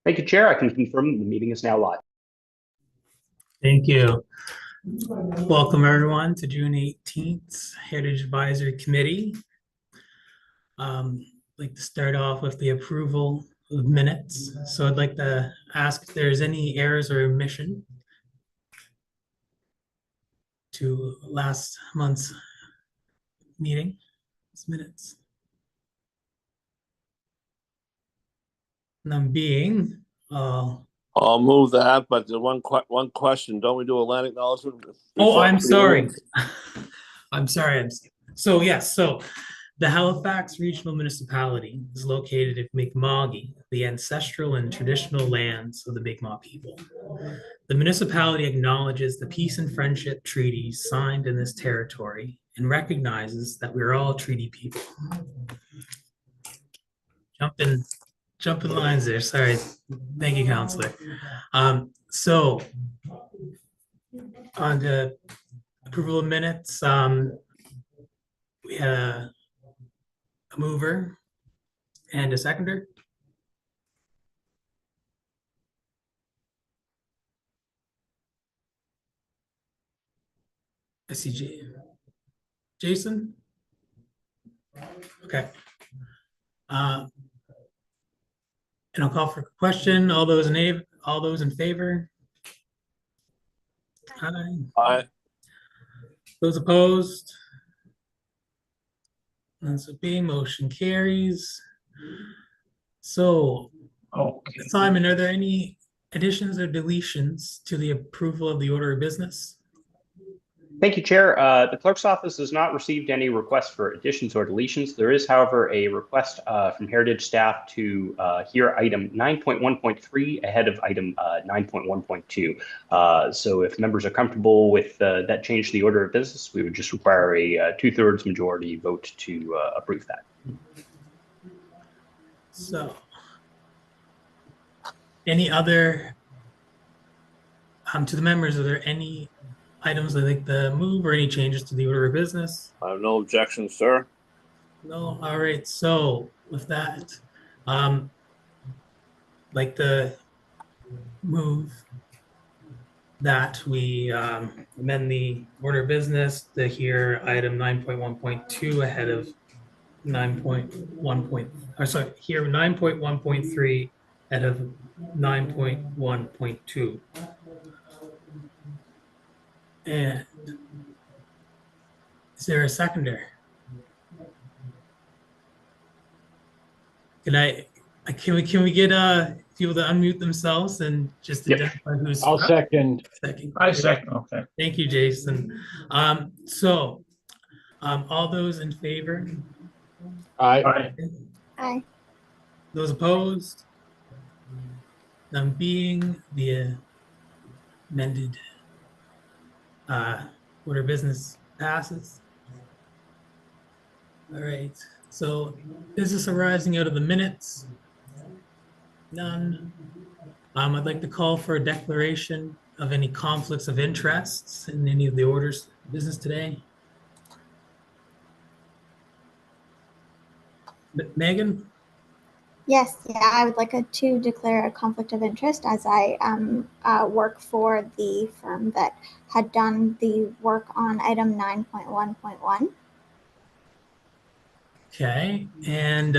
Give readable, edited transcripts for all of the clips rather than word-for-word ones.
Thank you, Chair. I can confirm the meeting is now live. Thank you. Welcome everyone to June 18th Heritage Advisory Committee. I'd like to start off with the approval of minutes. So I'd like to ask if there's any errors or omission to last month's meeting minutes. None being, I'll move that, but the one question, don't we do a land acknowledgement? oh, I'm sorry. I'm sorry. So yes, so the Halifax Regional Municipality is located in Mi'kma'ki, the ancestral and traditional lands of the Mi'kmaq people. The municipality acknowledges the peace and friendship treaties signed in this territory and recognizes that we are all treaty people. Jumping lines there. Sorry. Thank you, Counselor. So on the approval of minutes, we had a mover and a seconder. I see Jason. Okay. And I'll call for a question. All those in favor? Aye. Aye. Those opposed? That's a B. Motion carries. So, Simon, are there any additions or deletions to the approval of the order of business? Thank you, Chair. The clerk's office has not received any requests for additions or deletions. There is, however, a request from Heritage staff to hear item 9.1.3 ahead of item 9.1.2. So if members are comfortable with that change to the order of business, we would just require a 2/3 majority vote to approve that. So, any other, to the members, are there any items they'd like to move or any changes to the order of business? I have no objections, sir. No. All right. So with that, like to move that we amend the order of business to hear item 9.1.2 ahead of 9.1.3 ahead of 9.1.2. And is there a seconder? Can we get people to unmute themselves and just identify who's? I'll second. I second. Okay. Thank you, Jason. So all those in favor? Aye. Aye. Those opposed? None being, the amended order of business passes. All right. So business arising out of the minutes? None. I'd like to call for a declaration of any conflicts of interests in any of the orders of business today. Megan? Yes, I would like to declare a conflict of interest as I work for the firm that had done the work on item 9.1.1. Okay, and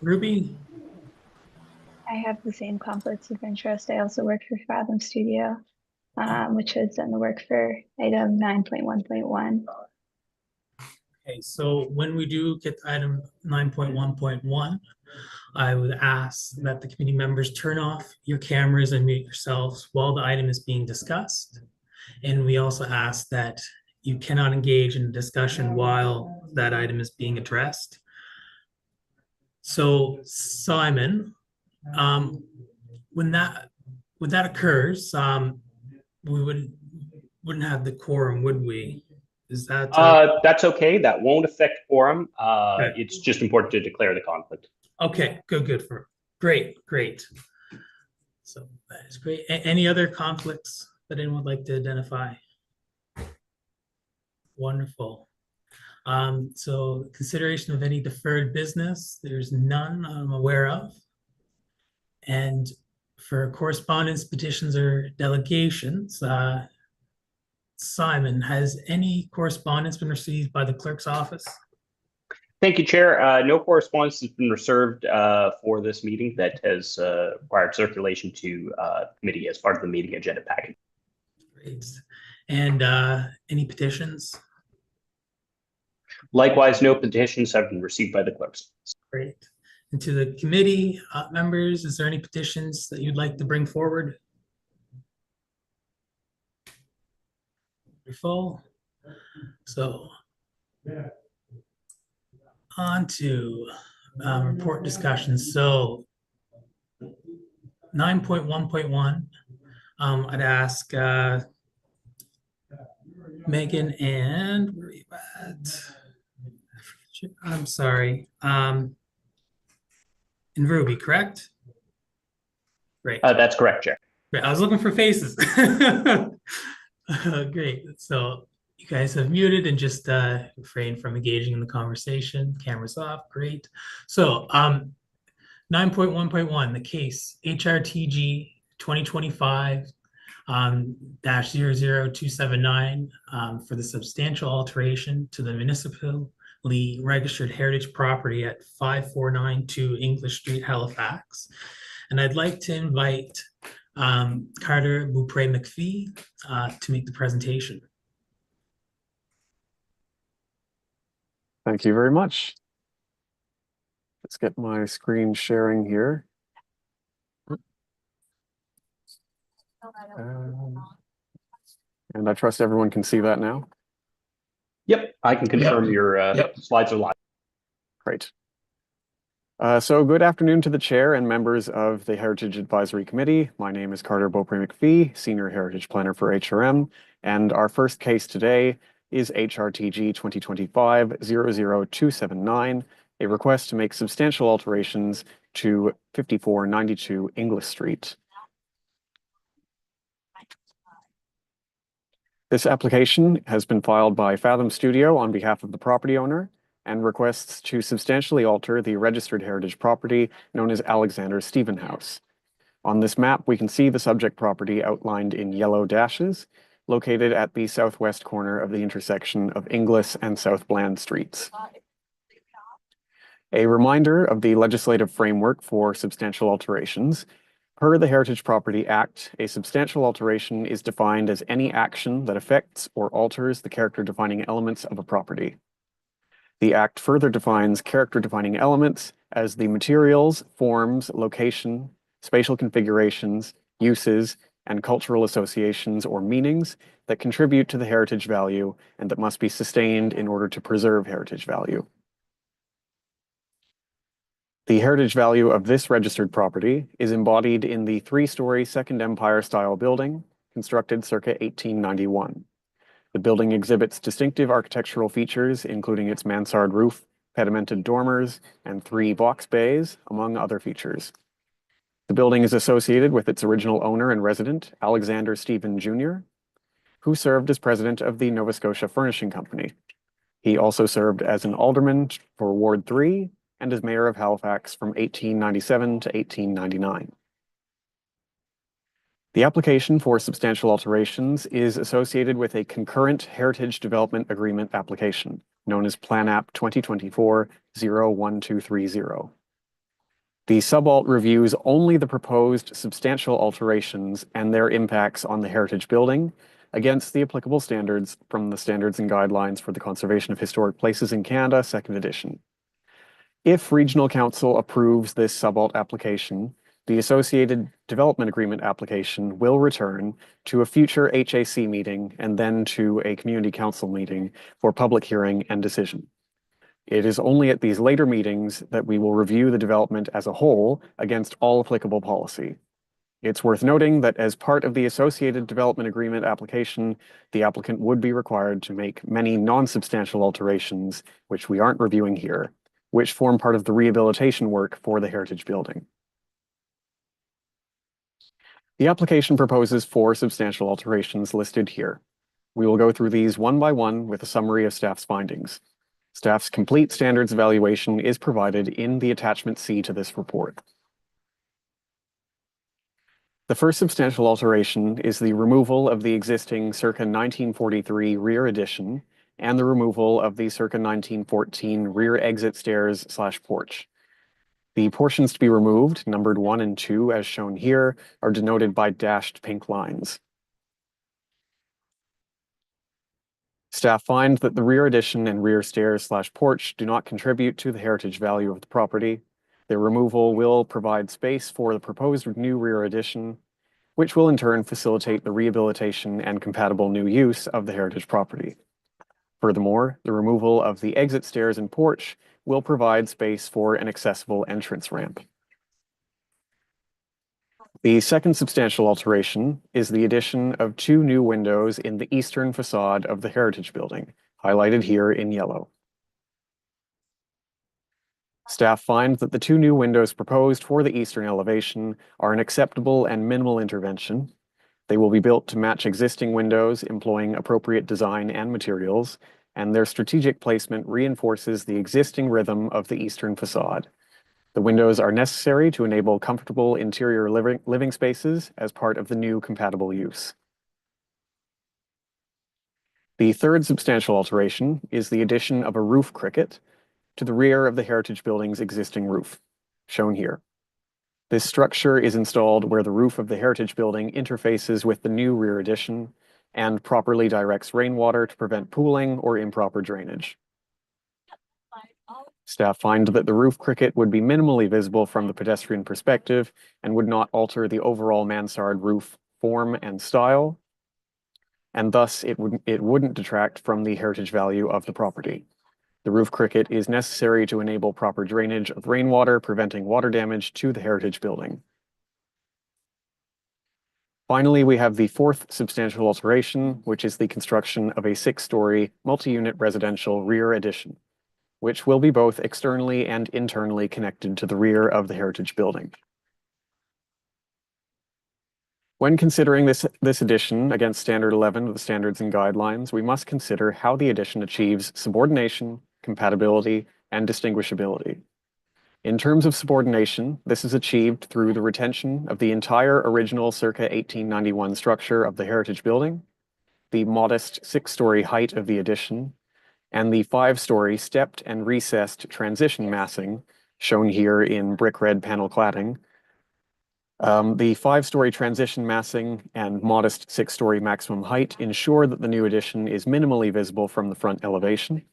Ruby? I have the same conflicts of interest. I also work for Fathom Studio, which has done the work for item 9.1.1. Okay, so when we do get to item 9.1.1, I would ask that the committee members turn off your cameras and mute yourselves while the item is being discussed. And we also ask that you cannot engage in discussion while that item is being addressed. So Simon, when that occurs, we wouldn't have the quorum, would we? Is that that's okay. That won't affect quorum. Okay. It's just important to declare the conflict. Okay, good. Great. So that is great. Any other conflicts that anyone would like to identify? Wonderful. So consideration of any deferred business, there's none I'm aware of. And for correspondence, petitions, or delegations, Simon, has any correspondence been received by the clerk's office? Thank you, Chair. No correspondence has been reserved for this meeting that has required circulation to committee as part of the meeting agenda package. Great. And any petitions? Likewise, no petitions have been received by the clerk's office. Great. And to the committee members, is there any petitions that you'd like to bring forward? Full. So on to report discussions. So 9.1.1, I'd ask Megan and where are you at? I'm sorry. In Ruby, correct? Great. That's correct, Chair. Great. I was looking for faces. Great. So you guys have muted and just refrain from engaging in the conversation. Cameras off. Great. So 9.1.1, the case HRTG 2025 -00279 for the substantial alteration to the municipally registered heritage property at 5492 English Street, Halifax. And I'd like to invite Carter Beaupre-McPhee to make the presentation. Thank you very much. Let's get my screen sharing here. And I trust everyone can see that now. Yep, I can confirm your slides are live. Great. So good afternoon to the chair and members of the Heritage Advisory Committee. My name is Carter Beaupre-McPhee, Senior Heritage Planner for HRM, and our first case today is HRTG 2025-00279, a request to make substantial alterations to 5492 English Street. This application has been filed by Fathom Studio on behalf of the property owner and requests to substantially alter the registered heritage property known as Alexander Stephen House. On this map, we can see the subject property outlined in yellow dashes, located at the southwest corner of the intersection of Inglis and South Bland Streets. A reminder of the legislative framework for substantial alterations. Per the Heritage Property Act, a substantial alteration is defined as any action that affects or alters the character-defining elements of a property. The Act further defines character-defining elements as the materials, forms, location, spatial configurations, uses, and cultural associations or meanings that contribute to the heritage value and that must be sustained in order to preserve heritage value. The heritage value of this registered property is embodied in the three-story Second Empire style building constructed circa 1891. The building exhibits distinctive architectural features, including its mansard roof, pedimented dormers, and 3 box bays, among other features. The building is associated with its original owner and resident, Alexander Stephen Jr., who served as president of the Nova Scotia Furnishing Company. He also served as an alderman for Ward 3 and as mayor of Halifax from 1897 to 1899. The application for substantial alterations is associated with a concurrent Heritage Development Agreement application, known as Plan App 2024-01230. The subalt reviews only the proposed substantial alterations and their impacts on the heritage building against the applicable standards from the Standards and Guidelines for the Conservation of Historic Places in Canada, 2nd edition. If Regional Council approves this subalt application, the Associated Development Agreement application will return to a future HAC meeting and then to a Community Council meeting for public hearing and decision. It is only at these later meetings that we will review the development as a whole against all applicable policy. It's worth noting that as part of the Associated Development Agreement application, the applicant would be required to make many non-substantial alterations, which we aren't reviewing here, which form part of the rehabilitation work for the heritage building. The application proposes 4 substantial alterations listed here. We will go through these one by one with a summary of staff's findings. Staff's complete standards evaluation is provided in the attachment C to this report. The first substantial alteration is the removal of the existing circa 1943 rear addition and the removal of the circa 1914 rear exit stairs/porch. The portions to be removed, numbered 1 and 2 as shown here, are denoted by dashed pink lines. Staff find that the rear addition and rear stairs/porch do not contribute to the heritage value of the property. Their removal will provide space for the proposed new rear addition, which will in turn facilitate the rehabilitation and compatible new use of the heritage property. Furthermore, the removal of the exit stairs and porch will provide space for an accessible entrance ramp. The second substantial alteration is the addition of 2 new windows in the eastern facade of the heritage building, highlighted here in yellow. Staff find that the 2 new windows proposed for the eastern elevation are an acceptable and minimal intervention. They will be built to match existing windows, employing appropriate design and materials, and their strategic placement reinforces the existing rhythm of the eastern facade. The windows are necessary to enable comfortable interior living spaces as part of the new compatible use. The third substantial alteration is the addition of a roof cricket to the rear of the heritage building's existing roof, shown here. This structure is installed where the roof of the heritage building interfaces with the new rear addition and properly directs rainwater to prevent pooling or improper drainage. Staff find that the roof cricket would be minimally visible from the pedestrian perspective and would not alter the overall mansard roof form and style, and thus it wouldn't detract from the heritage value of the property. The roof cricket is necessary to enable proper drainage of rainwater, preventing water damage to the heritage building. Finally, we have the fourth substantial alteration, which is the construction of a 6-story multi-unit residential rear addition, which will be both externally and internally connected to the rear of the heritage building. When considering this addition against Standard 11 of the Standards and Guidelines, we must consider how the addition achieves subordination, compatibility, and distinguishability. In terms of subordination, this is achieved through the retention of the entire original circa 1891 structure of the heritage building, the modest 6-story height of the addition, and the 5-story stepped and recessed transition massing, shown here in brick red panel cladding. The 5-story transition massing and modest 6-story maximum height ensure that the new addition is minimally visible from the front elevation.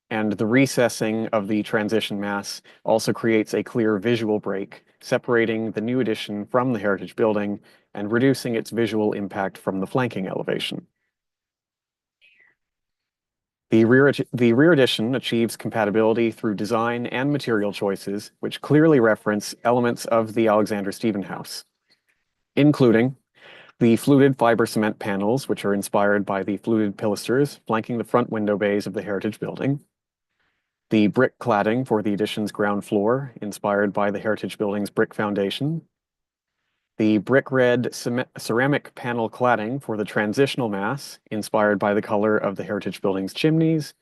And the recessing of the transition mass also creates a clear visual break, separating the new addition from the heritage building and reducing its visual impact from the flanking elevation. The rear addition achieves compatibility through design and material choices, which clearly reference elements of the Alexander Stephen House, including the fluted fiber cement panels, which are inspired by the fluted pilasters flanking the front window bays of the heritage building, the brick cladding for the addition's ground floor, inspired by the heritage building's brick foundation, the brick red ceramic panel cladding for the transitional mass, inspired by the color of the heritage building's chimneys,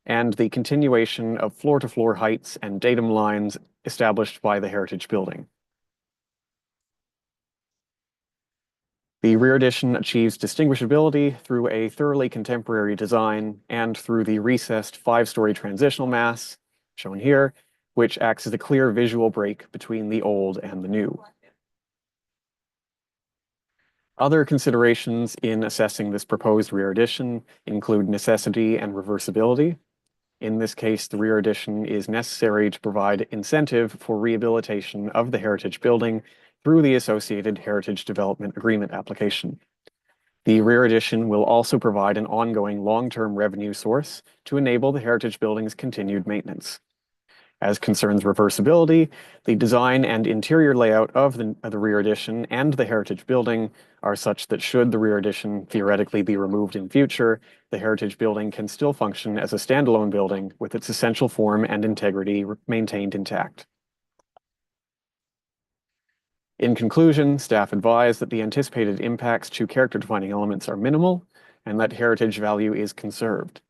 and the continuation of floor-to-floor heights and datum lines established by the heritage building. The rear addition achieves distinguishability through a thoroughly contemporary design and through the recessed 5-story transitional mass, shown here, which acts as a clear visual break between the old and the new. Other considerations in assessing this proposed rear addition include necessity and reversibility. In this case, the rear addition is necessary to provide incentive for rehabilitation of the heritage building through the associated Heritage Development Agreement application. The rear addition will also provide an ongoing long-term revenue source to enable the heritage building's continued maintenance. As concerns reversibility, the design and interior layout of the rear addition and the heritage building are such that should the rear addition theoretically be removed in future, the heritage building can still function as a standalone building with its essential form and integrity maintained intact. In conclusion, staff advise that the anticipated impacts to character-defining elements are minimal and that heritage value is conserved.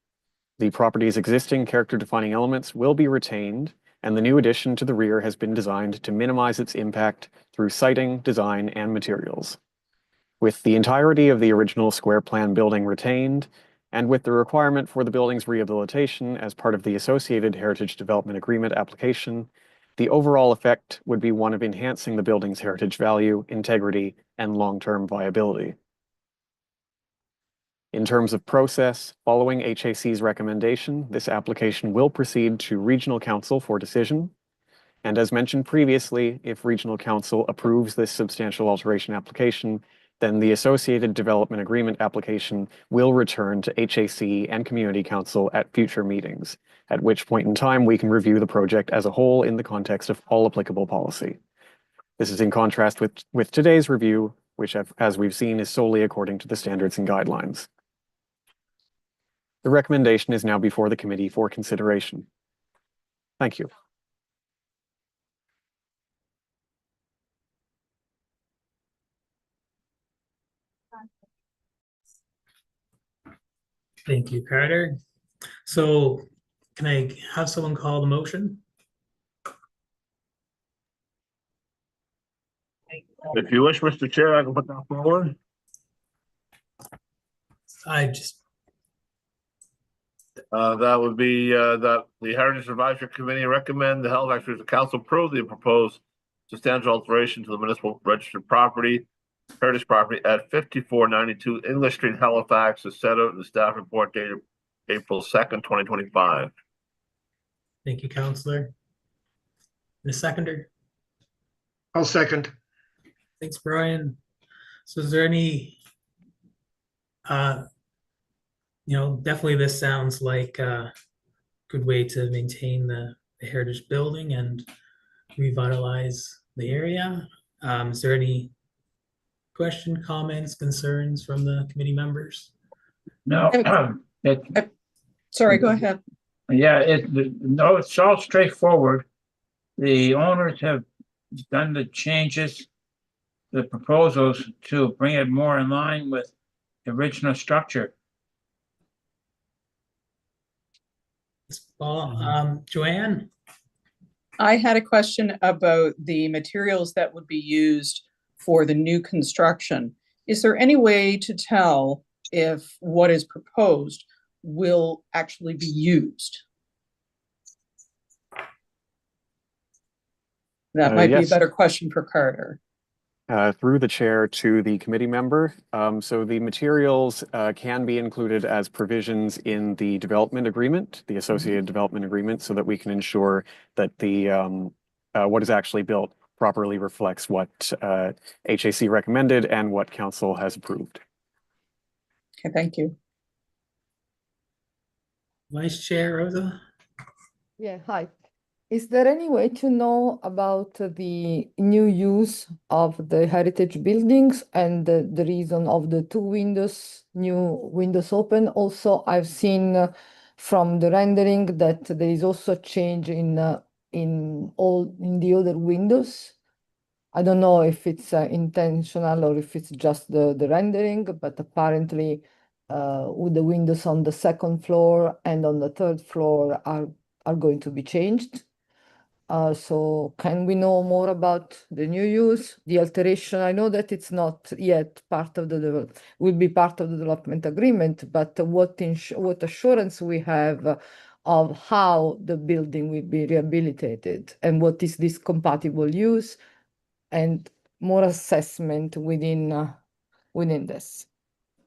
The property's existing character-defining elements will be retained, and the new addition to the rear has been designed to minimize its impact through siting, design, and materials. With the entirety of the original square plan building retained, and with the requirement for the building's rehabilitation as part of the associated Heritage Development Agreement application, the overall effect would be one of enhancing the building's heritage value, integrity, and long-term viability. In terms of process, following HAC's recommendation, this application will proceed to Regional Council for decision. And as mentioned previously, if Regional Council approves this substantial alteration application, then the associated development agreement application will return to HAC and Community Council at future meetings, at which point in time we can review the project as a whole in the context of all applicable policy. This is in contrast with today's review, which, as we've seen, is solely according to the standards and guidelines. The recommendation is now before the committee for consideration. Thank you. Thank you, Carter. So can I have someone call the motion? If you wish, Mr. Chair, I can put that forward. That would be that the Heritage Advisory Committee recommend the Halifax Regional Council approve the proposed substantial alteration to the municipal registered property, heritage property at 5492 English Street, Halifax, as set out in the staff report dated April 2nd, 2025. Thank you, Counselor. And a seconder? I'll second. Thanks, Brian. So is there any, definitely this sounds like a good way to maintain the heritage building and revitalize the area. Is there any question, comments, concerns from the committee members? No, Sorry, go ahead. yeah, no, it's all straightforward. The owners have done the changes, the proposals to bring it more in line with the original structure. Joanne? I had a question about the materials that would be used for the new construction. Is there any way to tell if what is proposed will actually be used? That might be a yes. better question for Carter. Through the chair to the committee member. So the materials can be included as provisions in the development agreement, the associated development agreement, so that we can ensure that the what is actually built properly reflects what HAC recommended and what council has approved. Okay, thank you. Vice Chair Rosa? Yeah, hi. Is there any way to know about the new use of the heritage buildings and the reason of the new windows open? Also, I've seen from the rendering that there is also a change in the other windows. I don't know if it's intentional or if it's just the rendering, but apparently with the windows on the second floor and on the third floor are going to be changed. So can we know more about the new use, the alteration? I know that it's not yet part of will be part of the development agreement, but what assurance we have of how the building will be rehabilitated and what is this compatible use and more assessment within this.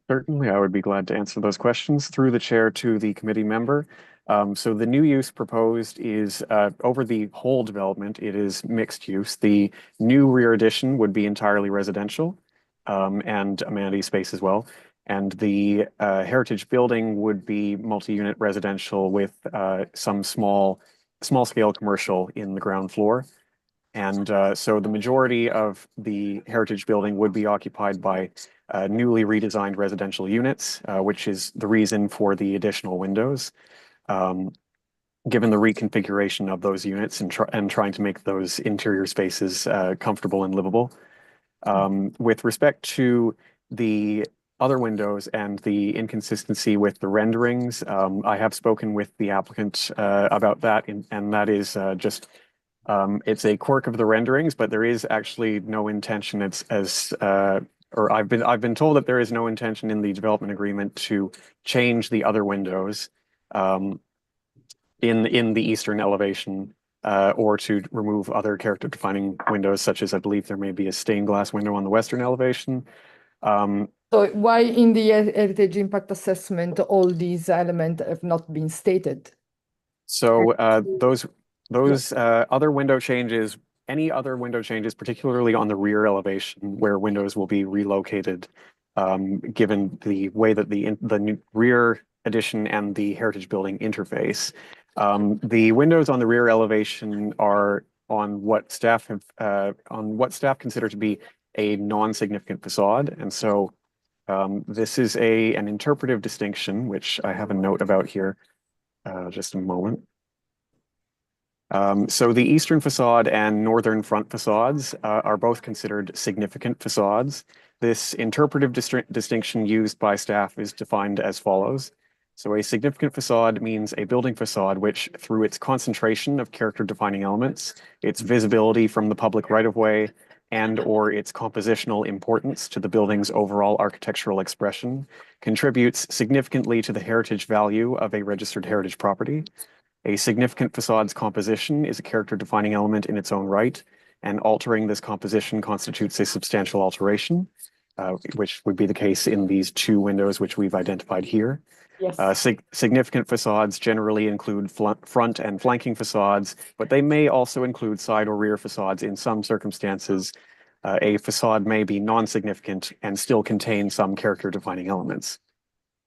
Certainly, I would be glad to answer those questions through the chair to the committee member. So the new use proposed is over the whole development, it is mixed use. The new rear addition would be entirely residential and amenity space as well. And the heritage building would be multi-unit residential with some small scale commercial in the ground floor. And so the majority of the heritage building would be occupied by newly redesigned residential units, which is the reason for the additional windows. Given the reconfiguration of those units and trying to make those interior spaces comfortable and livable. With respect to the other windows and the inconsistency with the renderings. I have spoken with the applicant about that, and that is just it's a quirk of the renderings, but there is actually no intention. Or I've been told that there is no intention in the development agreement to change the other windows in the eastern elevation, or to remove other character defining windows, such as I believe there may be a stained glass window on the western elevation. So why in the heritage impact assessment, all these elements have not been stated? So those other window changes, any other window changes, particularly on the rear elevation where windows will be relocated, given the way that the new rear addition and the heritage building interface. The windows on the rear elevation are on what staff consider to be a non-significant facade, and so this is an interpretive distinction, which I have a note about here. Just a moment. So the eastern facade and northern front facades are both considered significant facades. This interpretive distinction used by staff is defined as follows. So a significant facade means a building facade which, through its concentration of character-defining elements, its visibility from the public right-of-way, and/or its compositional importance to the building's overall architectural expression, contributes significantly to the heritage value of a registered heritage property. A significant facade's composition is a character-defining element in its own right, and altering this composition constitutes a substantial alteration, which would be the case in these two windows which we've identified here. Yes. Significant facades generally include front and flanking facades, but they may also include side or rear facades in some circumstances. A facade may be non-significant and still contain some character-defining elements.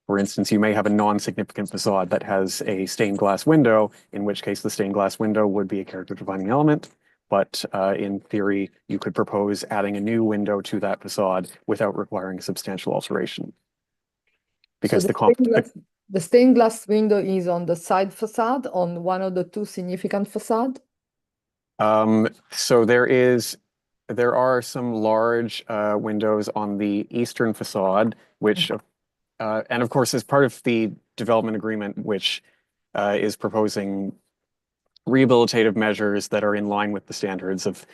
For instance, you may have a non-significant facade that has a stained glass window, in which case the stained glass window would be a character-defining element. But in theory, you could propose adding a new window to that facade without requiring a substantial alteration. Because So the stained glass window is on the side facade, on one of the two significant facade? So there are some large windows on the eastern facade, which and of course, as part of the development agreement, which is proposing rehabilitative measures that are in line with the standards of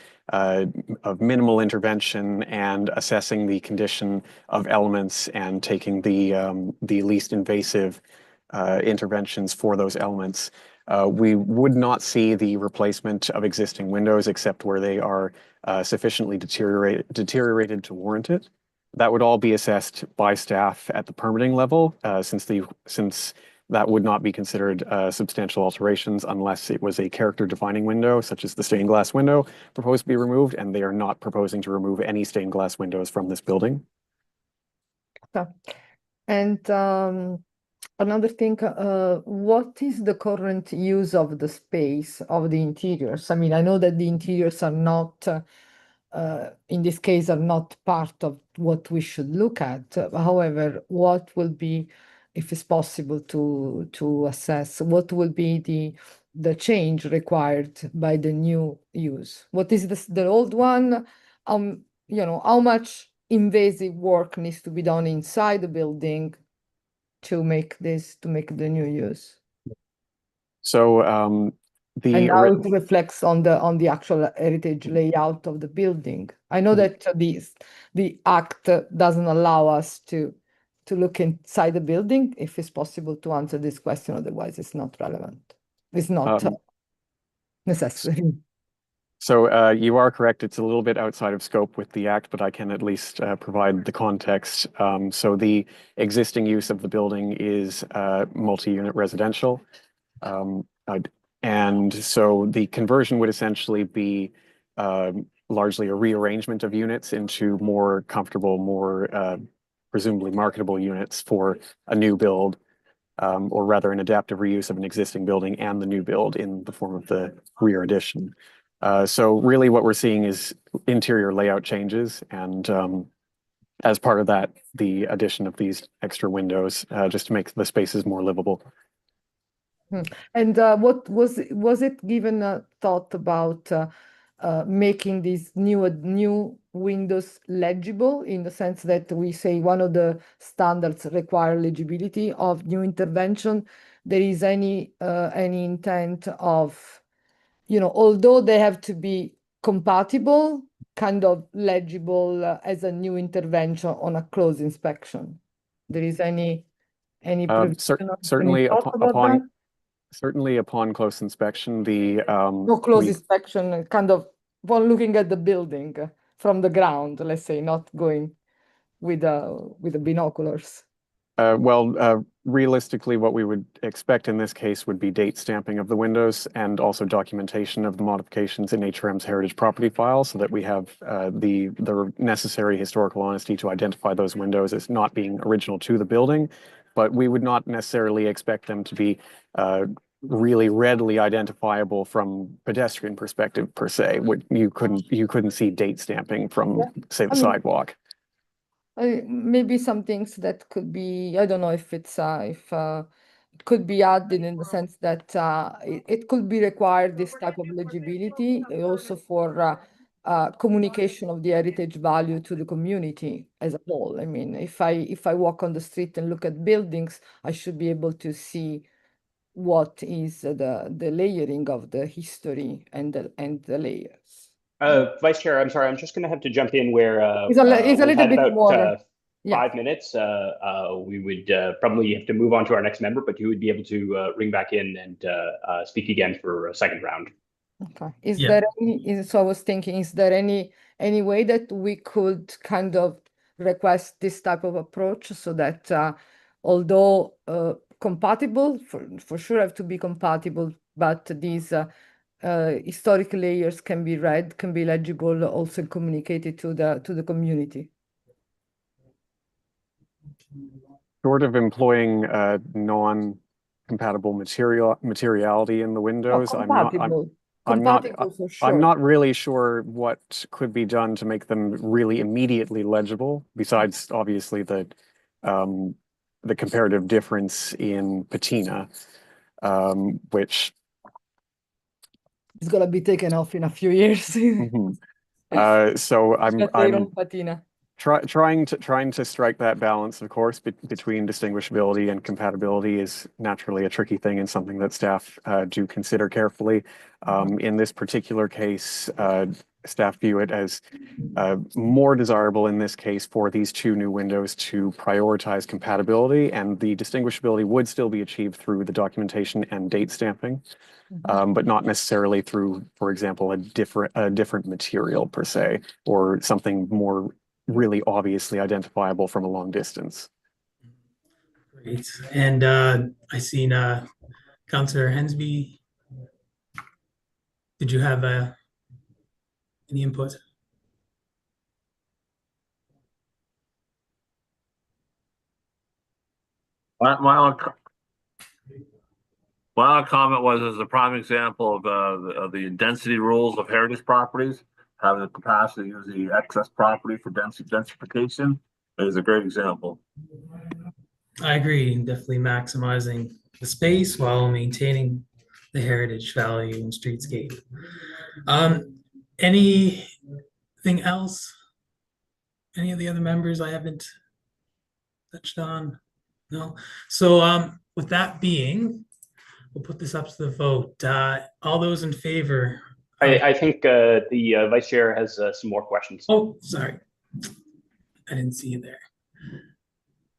minimal intervention and assessing the condition of elements and taking the least invasive interventions for those elements. We would not see the replacement of existing windows except where they are sufficiently deteriorated to warrant it. That would all be assessed by staff at the permitting level, since that would not be considered substantial alterations unless it was a character-defining window, such as the stained glass window proposed to be removed, and they are not proposing to remove any stained glass windows from this building. Okay. And another thing, what is the current use of the space of the interiors? I mean, I know that the interiors are not in this case are not part of what we should look at. However, what will be, if it's possible to assess, what will be the change required by the new use? What is the old one? How much invasive work needs to be done inside the building to make the new use? So and how it reflects on the actual heritage layout of the building. I know that the act doesn't allow us to look inside the building, if it's possible to answer this question, otherwise it's not relevant. It's not necessary. So you are correct, it's a little bit outside of scope with the act, but I can at least provide the context. So the existing use of the building is multi-unit residential. And so the conversion would essentially be largely a rearrangement of units into more comfortable, more presumably marketable units for a new build, or rather an adaptive reuse of an existing building and the new build in the form of the rear addition. So really what we're seeing is interior layout changes, and as part of that, the addition of these extra windows just to make the spaces more livable. And what was it given thought about making these new windows legible, in the sense that we say one of the standards require legibility of new intervention. There is any intent of, although they have to be compatible, kind of legible as a new intervention on a close inspection. There is any provision of Certainly any thought about that? certainly upon close inspection, the No close inspection, kind of while looking at the building from the ground, let's say, not going with the binoculars. Realistically, what we would expect in this case would be date stamping of the windows and also documentation of the modifications in HRM's heritage property file, so that we have the necessary historical honesty to identify those windows as not being original to the building. But we would not necessarily expect them to be really readily identifiable from pedestrian perspective per se. You couldn't see date stamping from, say, the sidewalk. Maybe some things that could be, I don't know if it's it could be added in the sense that it could be required, this type of legibility, also for communication of the heritage value to the community as a whole. I mean, if I walk on the street and look at buildings, I should be able to see what is the layering of the history and the layers. Vice Chair, I'm sorry, I'm just going to have to jump in where It's a we've little had bit about more. 5 minutes. We would probably have to move on to our next member, but you would be able to ring back in and speak again for a second round. Okay. So I was thinking, is there any way that we could kind of request this type of approach, so that although compatible, for sure have to be compatible, but these historic layers can be read, can be legible, also communicated to the community? Short of employing non-compatible materiality in the windows, Compatible for sure. I'm not really sure what could be done to make them really immediately legible, besides obviously the comparative difference in patina, which it's gonna be taken off in a few years. So I'm patina. Trying to strike that balance, of course, between distinguishability and compatibility is naturally a tricky thing, and something that staff do consider carefully. In this particular case, staff view it as more desirable in this case for these two new windows to prioritize compatibility, and the distinguishability would still be achieved through the documentation and date stamping, but not necessarily through, for example, a different material per se, or something more really obviously identifiable from a long distance. Great. And I seen Councillor Hensby. Did you have any input? My own comment was, as a prime example of the density rules of heritage properties, having the capacity to use the excess property for densification is a great example. I agree. Definitely maximizing the space while maintaining the heritage value and streetscape. Anything else? Any of the other members I haven't touched on? No. So with that being, we'll put this up to the vote. All those in favor? I think the Vice Chair has some more questions. Oh, sorry. I didn't see you there.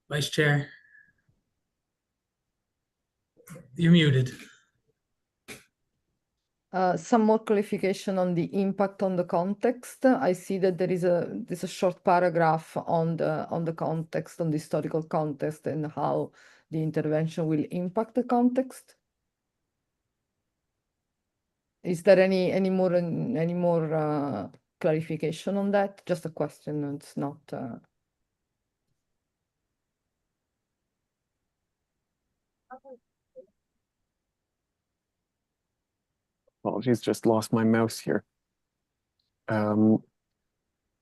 Vice Chair. You're muted. Some more clarification on the impact on the context. I see that there's a short paragraph on the context, on the historical context, and how the intervention will impact the context. Is there any more clarification on that? Just a question. It's not. Apologies, just lost my mouse here.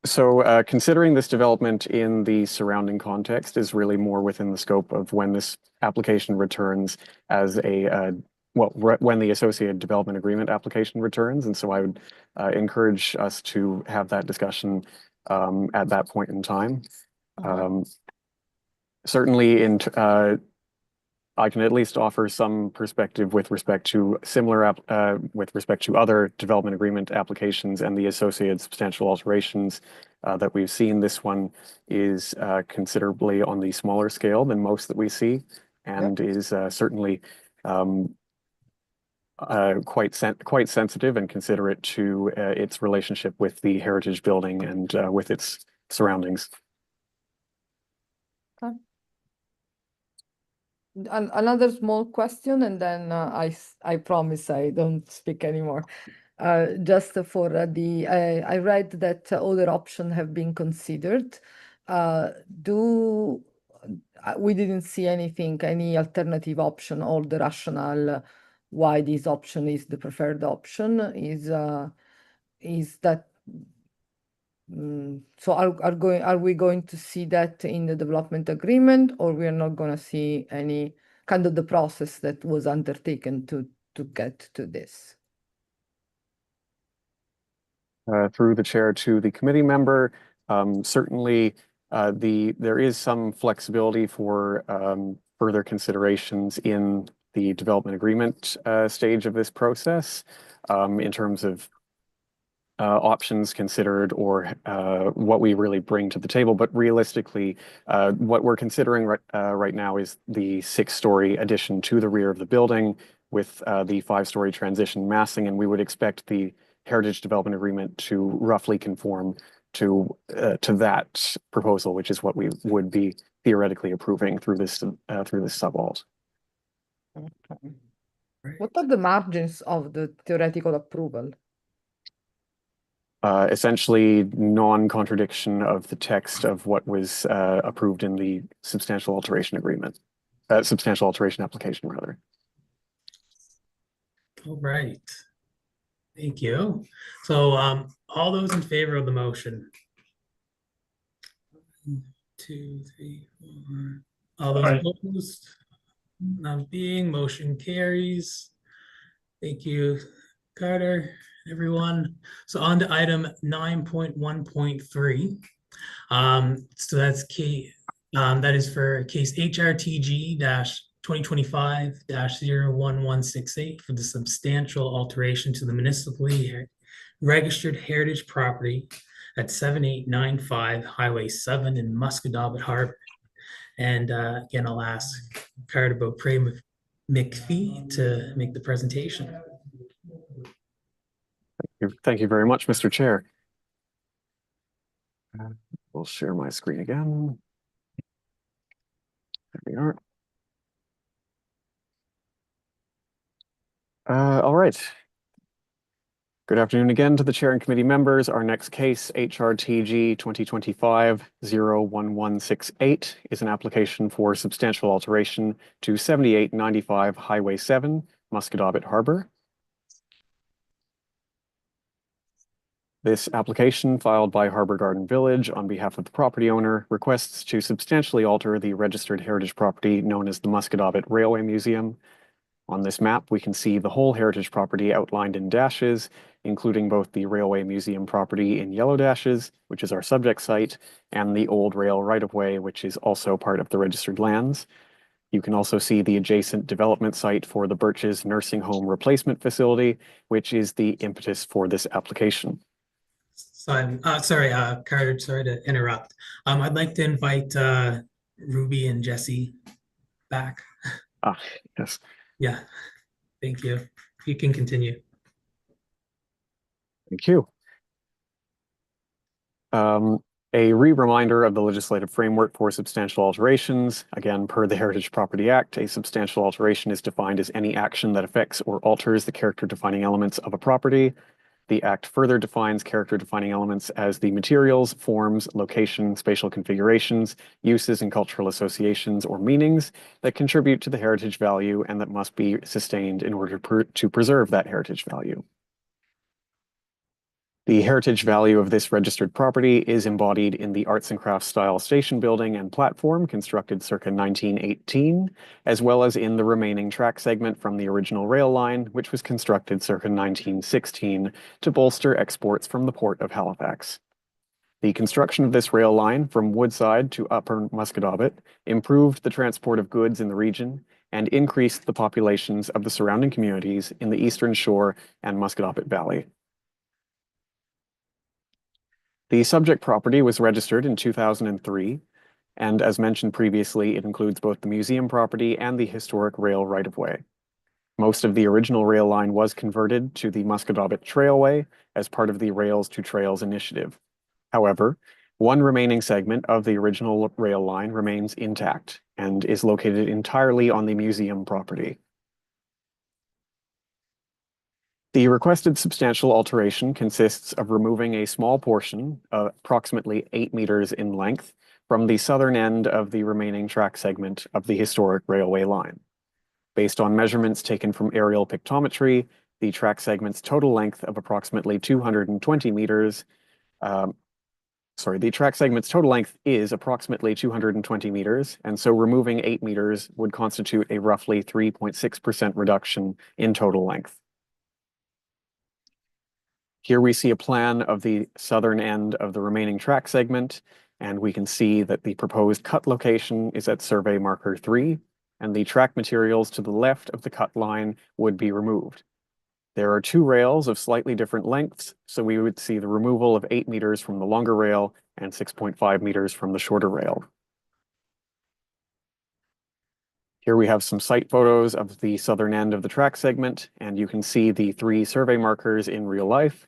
So considering this development in the surrounding context is really more within the scope of when this application returns as a when the associated development agreement application returns. And so I would encourage us to have that discussion at that point in time. Certainly I can at least offer some perspective with respect to with respect to other development agreement applications and the associated substantial alterations that we've seen. This one is considerably on the smaller scale than most that we see, and is certainly quite sensitive and considerate to its relationship with the heritage building and with its surroundings. Another small question, and then I promise I don't speak anymore. Just for I read that other options have been considered. We didn't see anything, any alternative option, or the rationale why this option is the preferred option is that. So are we going to see that in the development agreement, or we are not going to see any kind of the process that was undertaken to get to this? Through the chair to the committee member, certainly there is some flexibility for further considerations in the development agreement stage of this process in terms of options considered or what we really bring to the table. But realistically, what we're considering right now is the 6-story addition to the rear of the building with the 5-story transition massing, and we would expect the Heritage Development Agreement to roughly conform to that proposal, which is what we would be theoretically approving through this subalt. Okay. What are the margins of the theoretical approval? Essentially non-contradiction of the text of what was approved in the substantial alteration agreement, substantial alteration application rather. All right. Thank you. So all those in favor of the motion? 1, 2, 3, 4. All those opposed? None being, motion carries. Thank you, Carter, everyone. So on to item 9.1.3. So that's key. That is for case HRTG-2025-01168 for the substantial alteration to the municipally registered heritage property at 7895 Highway 7 in Musquodoboit Harbor. And again, I'll ask Carter Beaupre McPhee to make the presentation. Thank you very much, Mr. Chair. We'll share my screen again. There we are. All right. Good afternoon again to the chair and committee members. Our next case, HRTG 2025-01168, is an application for substantial alteration to 7895 Highway 7, Musquodoboit Harbor. This application, filed by Harbor Garden Village on behalf of the property owner, requests to substantially alter the registered heritage property known as the Musquodoboit Railway Museum. On this map, we can see the whole heritage property outlined in dashes, including both the Railway Museum property in yellow dashes, which is our subject site, and the old rail right-of-way, which is also part of the registered lands. You can also see the adjacent development site for the Birches Nursing Home Replacement Facility, which is the impetus for this application. So I'm sorry, Carter, sorry to interrupt. I'd like to invite Ruby and Jesse back. Yes. Yeah, thank you. You can continue. Thank you. A reminder of the legislative framework for substantial alterations. Again, per the Heritage Property Act, a substantial alteration is defined as any action that affects or alters the character-defining elements of a property. The Act further defines character-defining elements as the materials, forms, location, spatial configurations, uses, and cultural associations or meanings that contribute to the heritage value and that must be sustained in order to preserve that heritage value. The heritage value of this registered property is embodied in the arts and crafts style station building and platform constructed circa 1918, as well as in the remaining track segment from the original rail line, which was constructed circa 1916 to bolster exports from the port of Halifax. The construction of this rail line from Woodside to Upper Musquodoboit improved the transport of goods in the region and increased the populations of the surrounding communities in the Eastern Shore and Musquodoboit Valley. The subject property was registered in 2003, and as mentioned previously, it includes both the museum property and the historic rail right-of-way. Most of the original rail line was converted to the Musquodoboit Trailway as part of the Rails to Trails initiative. However, one remaining segment of the original rail line remains intact and is located entirely on the museum property. The requested substantial alteration consists of removing a small portion, approximately 8 meters in length, from the southern end of the remaining track segment of the historic railway line. Based on measurements taken from aerial pictometry, the track segment's total length of approximately 220 meters the track segment's total length is approximately 220 meters, and so removing 8 meters would constitute a roughly 3.6% reduction in total length. Here we see a plan of the southern end of the remaining track segment, and we can see that the proposed cut location is at survey marker 3, and the track materials to the left of the cut line would be removed. There are 2 rails of slightly different lengths, so we would see the removal of 8 meters from the longer rail and 6.5 meters from the shorter rail. Here we have some site photos of the southern end of the track segment, and you can see the 3 survey markers in real life,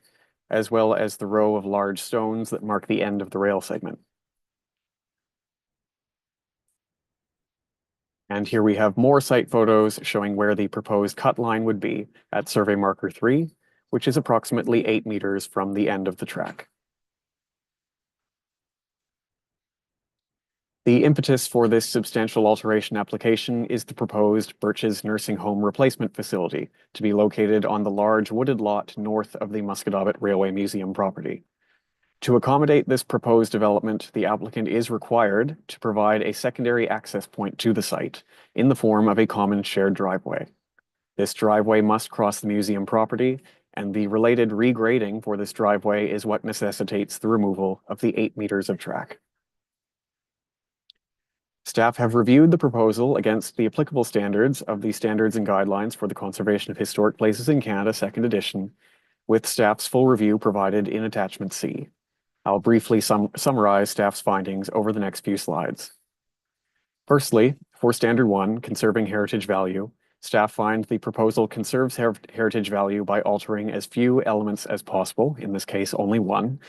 as well as the row of large stones that mark the end of the rail segment. And here we have more site photos showing where the proposed cut line would be at survey marker 3, which is approximately 8 meters from the end of the track. The impetus for this substantial alteration application is the proposed Birches Nursing Home Replacement Facility to be located on the large wooded lot north of the Musquodoboit Railway Museum property. To accommodate this proposed development, the applicant is required to provide a secondary access point to the site in the form of a common shared driveway. This driveway must cross the museum property, and the related regrading for this driveway is what necessitates the removal of the 8 meters of track. Staff have reviewed the proposal against the applicable standards of the Standards and Guidelines for the Conservation of Historic Places in Canada, 2nd edition, with staff's full review provided in attachment C. I'll briefly summarize staff's findings over the next few slides. Firstly, for Standard 1, Conserving Heritage Value, staff find the proposal conserves heritage value by altering as few elements as possible, in this case only 1,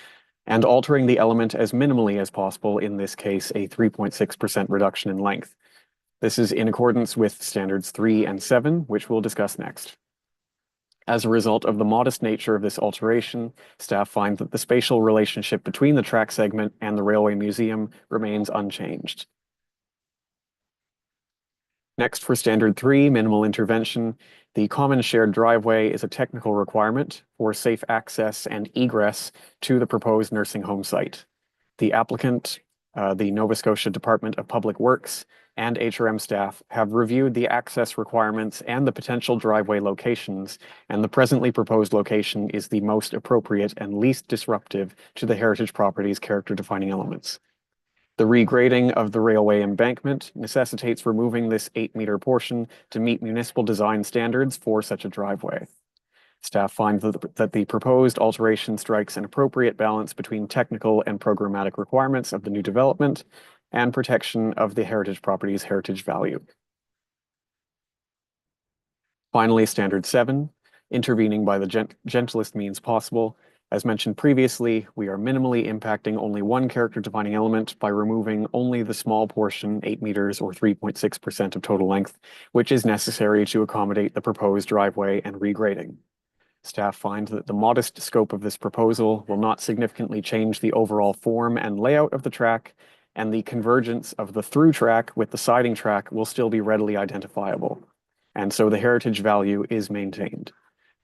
and altering the element as minimally as possible, in this case a 3.6% reduction in length. This is in accordance with Standards 3 and 7, which we'll discuss next. As a result of the modest nature of this alteration, staff find that the spatial relationship between the track segment and the Railway Museum remains unchanged. Next, for Standard 3, Minimal Intervention, the common shared driveway is a technical requirement for safe access and egress to the proposed nursing home site. The applicant, the Nova Scotia Department of Public Works, and HRM staff have reviewed the access requirements and the potential driveway locations, and the presently proposed location is the most appropriate and least disruptive to the heritage property's character-defining elements. The regrading of the railway embankment necessitates removing this 8-meter portion to meet municipal design standards for such a driveway. Staff find that the proposed alteration strikes an appropriate balance between technical and programmatic requirements of the new development and protection of the heritage property's heritage value. Finally, Standard 7, intervening by the gentlest means possible. As mentioned previously, we are minimally impacting only one character-defining element by removing only the small portion, 8 meters or 3.6% of total length, which is necessary to accommodate the proposed driveway and regrading. Staff find that the modest scope of this proposal will not significantly change the overall form and layout of the track, and the convergence of the through track with the siding track will still be readily identifiable. And so the heritage value is maintained.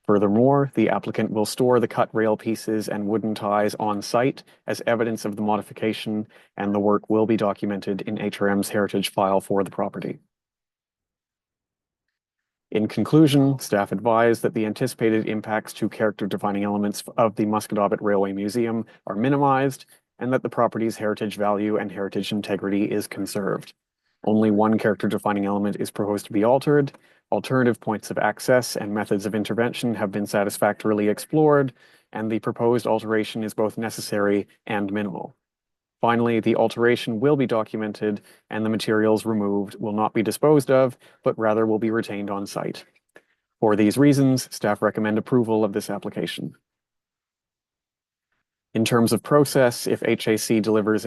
Furthermore, the applicant will store the cut rail pieces and wooden ties on site as evidence of the modification, and the work will be documented in HRM's heritage file for the property. In conclusion, staff advise that the anticipated impacts to character-defining elements of the Musquodoboit Railway Museum are minimized, and that the property's heritage value and heritage integrity is conserved. Only one character-defining element is proposed to be altered. Alternative points of access and methods of intervention have been satisfactorily explored, and the proposed alteration is both necessary and minimal. Finally, the alteration will be documented, and the materials removed will not be disposed of, but rather will be retained on site. For these reasons, staff recommend approval of this application. In terms of process, if HAC delivers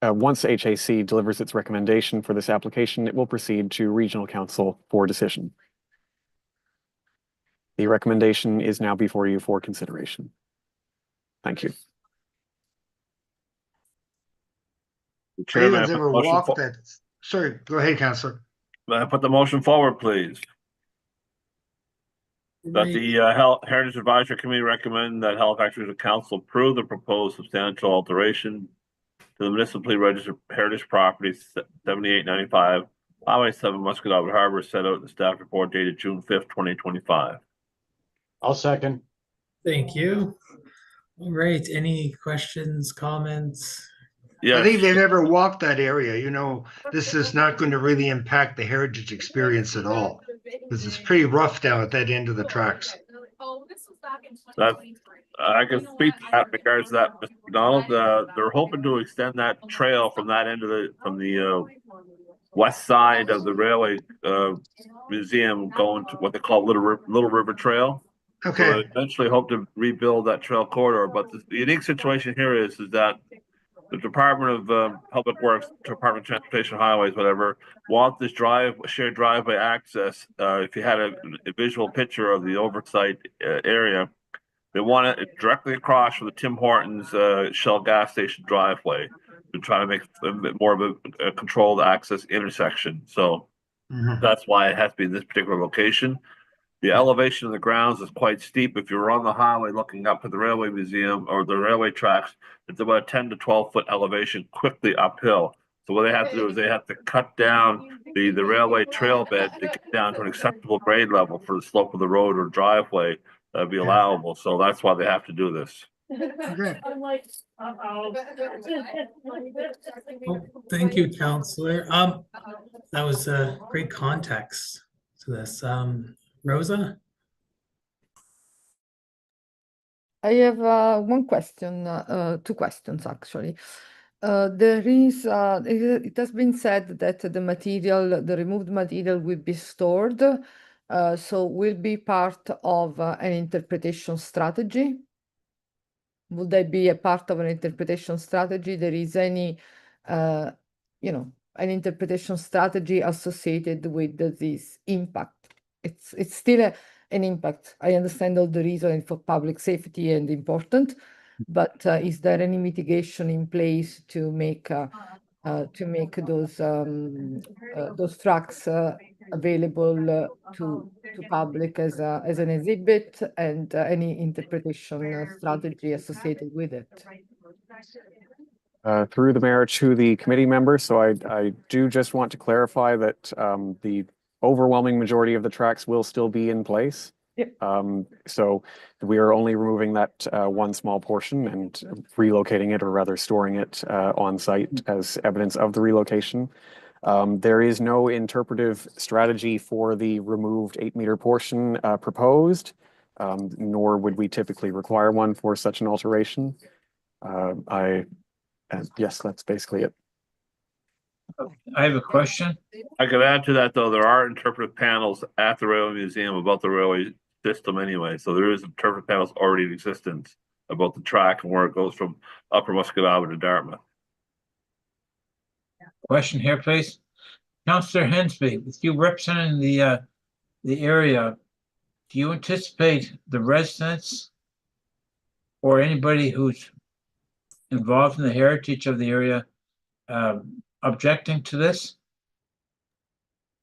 once HAC delivers its recommendation for this application, it will proceed to Regional Council for decision. The recommendation is now before you for consideration. Thank you. Chairman, Anyone's ever walked that? Sorry, go ahead, Councillor. May I put the motion forward, please? That the Heritage Advisory Committee recommend that Halifax Regional Council approve the proposed substantial alteration to the municipally registered heritage property 7895 Highway 7 Musquodoboit Harbor set out in the staff report dated June 5th, 2025. I'll second. Thank you. All right, any questions, comments? Yeah, I think they've never walked that area. You know, this is not going to really impact the heritage experience at all. Because it's pretty rough down at that end of the tracks. that I can speak to that in regards to that, Mr. McDonald. They're hoping to extend that trail from that end of the west side of the railway museum, going to what they call Little River Trail. Okay. So eventually hope to rebuild that trail corridor. But the unique situation here is that the Department of Public Works, Department of Transportation, Highways, whatever, want this shared driveway access. If you had a visual picture of the oversight area, they want it directly across from the Tim Hortons Shell gas station driveway to try to make a bit more of a controlled access intersection. So that's why it has to be in this particular location. The elevation of the grounds is quite steep. If you're on the highway looking up at the railway museum or the railway tracks, it's about a 10 to 12 foot elevation quickly uphill. So what they have to do is they have to cut down the railway trail bed to get down to an acceptable grade level for the slope of the road or driveway that'd be allowable. So that's why they have to do this. Oh, thank you, Counselor. That was a great context to this. Rosa? I have one question, two questions actually. It has been said that the removed material will be stored, so will be part of an interpretation strategy. Would that be a part of an interpretation strategy? There is any, an interpretation strategy associated with this impact? It's still an impact. I understand all the reasoning for public safety and important, but is there any mitigation in place to make those tracks available to public as an exhibit, and any interpretation strategy associated with it? Through the mayor to the committee members, so I do just want to clarify that the overwhelming majority of the tracks will still be in place. Yep. So we are only removing that one small portion and relocating it, or rather storing it on site as evidence of the relocation. There is no interpretive strategy for the removed 8-meter portion proposed, nor would we typically require one for such an alteration. Yes, that's basically it. I have a question. I could add to that, though, there are interpretive panels at the Railway Museum about the railway system anyway. So there is interpretive panels already in existence about the track and where it goes from Upper Musquodoboit to Dartmouth. Question here, please. Councillor Hensby, with you representing the area, do you anticipate the residents or anybody who's involved in the heritage of the area objecting to this?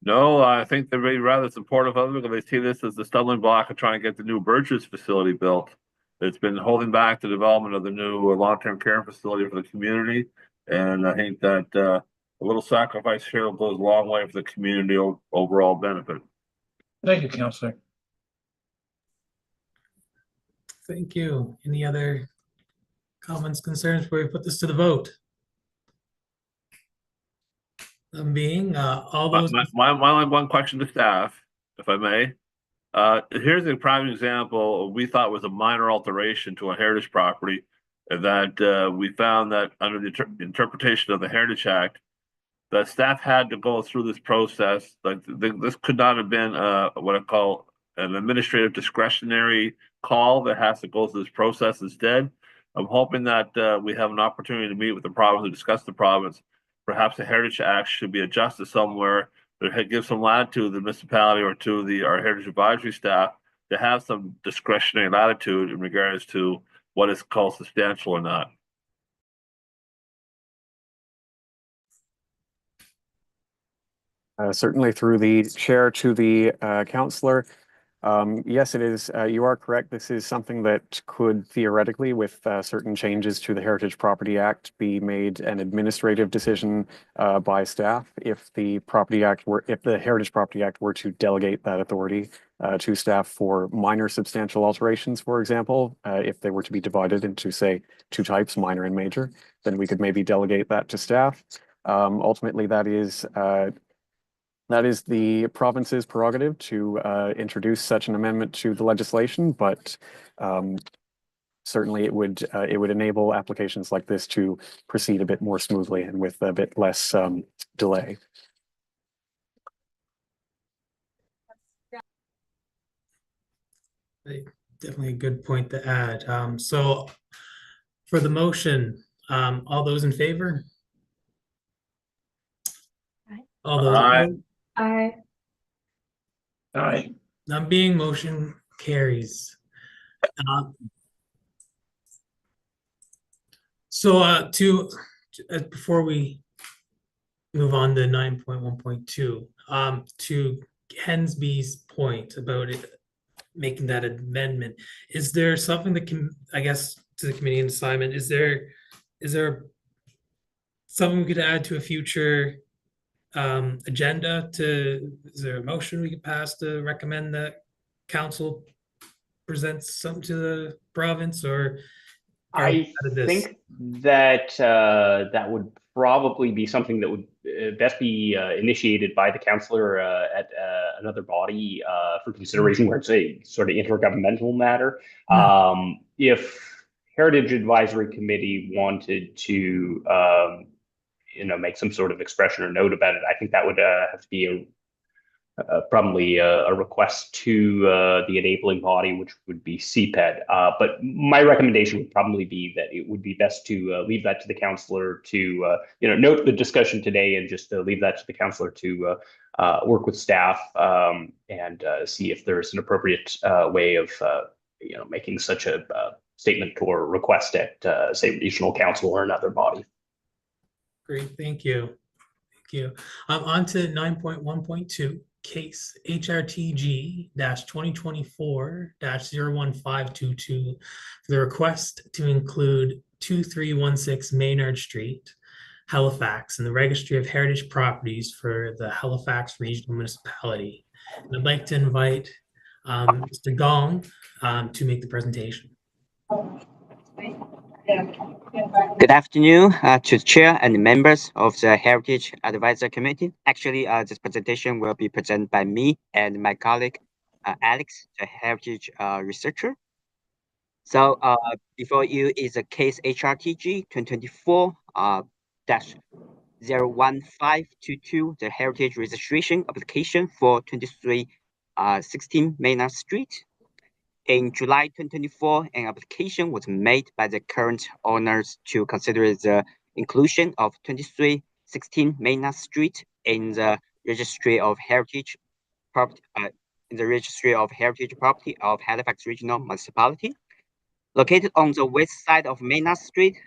No, I think they're really rather supportive of it because they see this as the stumbling block of trying to get the new Burgess facility built. It's been holding back the development of the new long-term care facility for the community. And I think that a little sacrifice here goes a long way for the community overall benefit. Thank you, Counselor. Thank you. Any other comments, concerns before we put this to the vote? Being all those. My only one question to staff, if I may. Here's a prime example we thought was a minor alteration to a heritage property that we found that under the interpretation of the Heritage Act, that staff had to go through this process. Like this could not have been what I call an administrative discretionary call that has to go through this process instead. I'm hoping that we have an opportunity to meet with the province and discuss the province. Perhaps the Heritage Act should be adjusted somewhere that gives some latitude to the municipality or to our Heritage Advisory staff to have some discretionary latitude in regards to what is called substantial or not. Certainly through the chair to the councillor. Yes, it is. You are correct. This is something that could theoretically, with certain changes to the Heritage Property Act, be made an administrative decision by staff if the Heritage Property Act were to delegate that authority to staff for minor substantial alterations, for example. If they were to be divided into, say, two types, minor and major, then we could maybe delegate that to staff. Ultimately, that is the province's prerogative to introduce such an amendment to the legislation, but certainly it would enable applications like this to proceed a bit more smoothly and with a bit less delay. Definitely a good point to add. So for the motion, all those in favor? All those opposed? Aye. Aye. None being, motion carries. Before we move on to 9.1.2, to Hensby's point about it, making that amendment, is there something that can, I guess, to the committee and Simon, is there something we could add to a future agenda? Is there a motion we could pass to recommend that council presents something to the province, or I think that that would probably be something that would best be initiated by the councillor at another body for consideration, where it's a sort of intergovernmental matter. If Heritage Advisory Committee wanted to make some sort of expression or note about it, I think that would have to be probably a request to the enabling body, which would be CPED. But my recommendation would probably be that it would be best to leave that to the councillor to note the discussion today, and just leave that to the councillor to work with staff and see if there's an appropriate way of making such a statement or request at say regional council or another body. Great, thank you. Thank you. On to 9.1.2, case HRTG-2024-01522 for the request to include 2316 Maynard Street, Halifax, in the Registry of Heritage Properties for the Halifax Regional Municipality. And I'd like to invite Mr. Gong to make the presentation. Good afternoon to the chair and the members of the Heritage Advisory Committee. Actually, this presentation will be presented by me and my colleague, Alex, the Heritage researcher. So before you is a case HRTG 2024-01522, the Heritage registration application for 2316 Maynard Street. In July 2024, an application was made by the current owners to consider the inclusion of 2316 Maynard Street in the Registry of Heritage Property of Halifax Regional Municipality. Located on the west side of Maynard Street,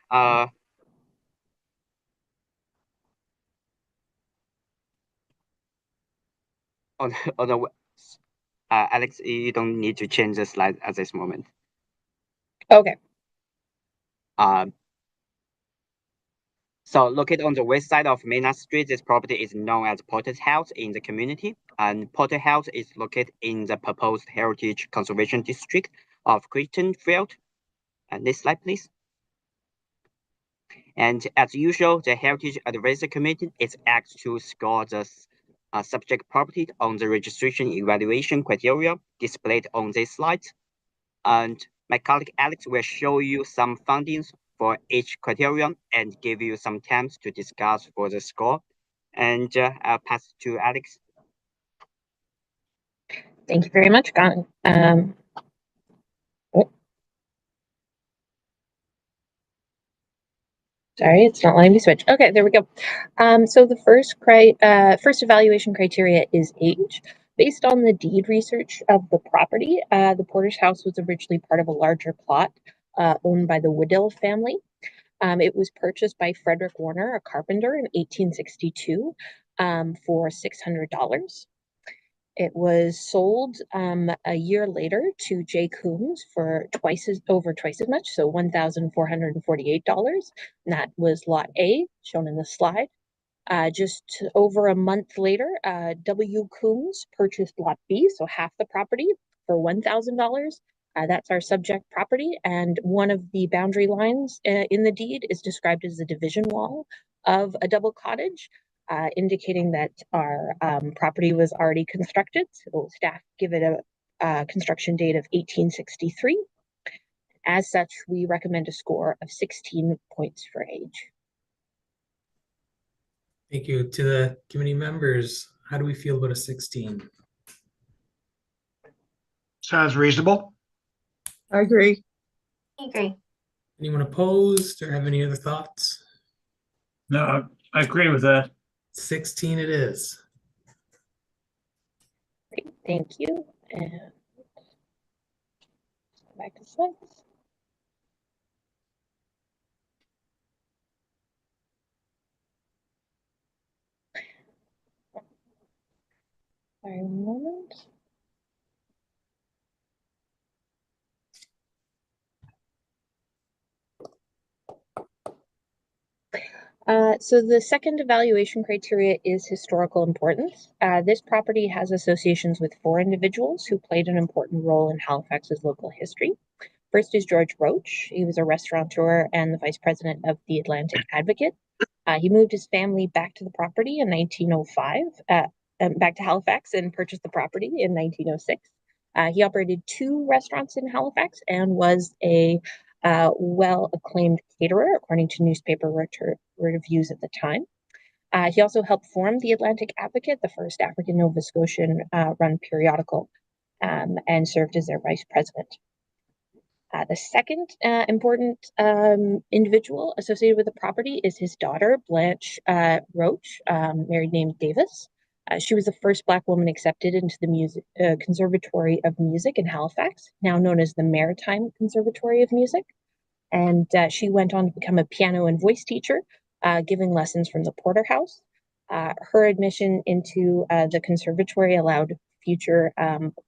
on the Alex, you don't need to change the slide at this moment. Okay. So located on the west side of Maynard Street, this property is known as Porter's House in the community. And Porter House is located in the proposed Heritage Conservation District of Crichtonfield. And next slide, please. And as usual, the Heritage Advisory Committee is asked to score the subject property on the registration evaluation criteria displayed on this slide. And my colleague Alex will show you some findings for each criterion and give you some time to discuss for the score. And I'll pass to Alex. Thank you very much, Gon. Sorry, it's not letting me switch. Okay, there we go. So the first evaluation criteria is age. Based on the deed research of the property, the Porter's House was originally part of a larger plot owned by the Woodill family. It was purchased by Frederick Warner, a carpenter, in 1862 for $600. It was sold a year later to J. Coombs for over twice as much, so $1,448. And that was Lot A, shown in the slide. Just over a month later, W. Coombs purchased Lot B, so half the property, for $1,000. That's our subject property, and one of the boundary lines in the deed is described as the division wall of a double cottage, indicating that our property was already constructed. So staff give it a construction date of 1863. As such, we recommend a score of 16 points for age. Thank you. To the committee members, how do we feel about a 16? Sounds reasonable. I agree. I agree. Anyone opposed or have any other thoughts? No, I agree with that. 16 it is. Great, thank you. And back to slides. Sorry, one moment. So the second evaluation criteria is historical importance. This property has associations with 4 individuals who played an important role in Halifax's local history. First is George Roach. He was a restaurateur and the vice president of the Atlantic Advocate. He moved his family back to the property in 1905, back to Halifax, and purchased the property in 1906. He operated 2 restaurants in Halifax and was a well-acclaimed caterer, according to newspaper reviews at the time. He also helped form the Atlantic Advocate, the first African Nova Scotian run periodical, and served as their vice president. The second important individual associated with the property is his daughter, Blanche Roach, married name Davis. She was the first Black woman accepted into the Conservatory of Music in Halifax, now known as the Maritime Conservatory of Music. And she went on to become a piano and voice teacher, giving lessons from the Porter House. Her admission into the conservatory allowed future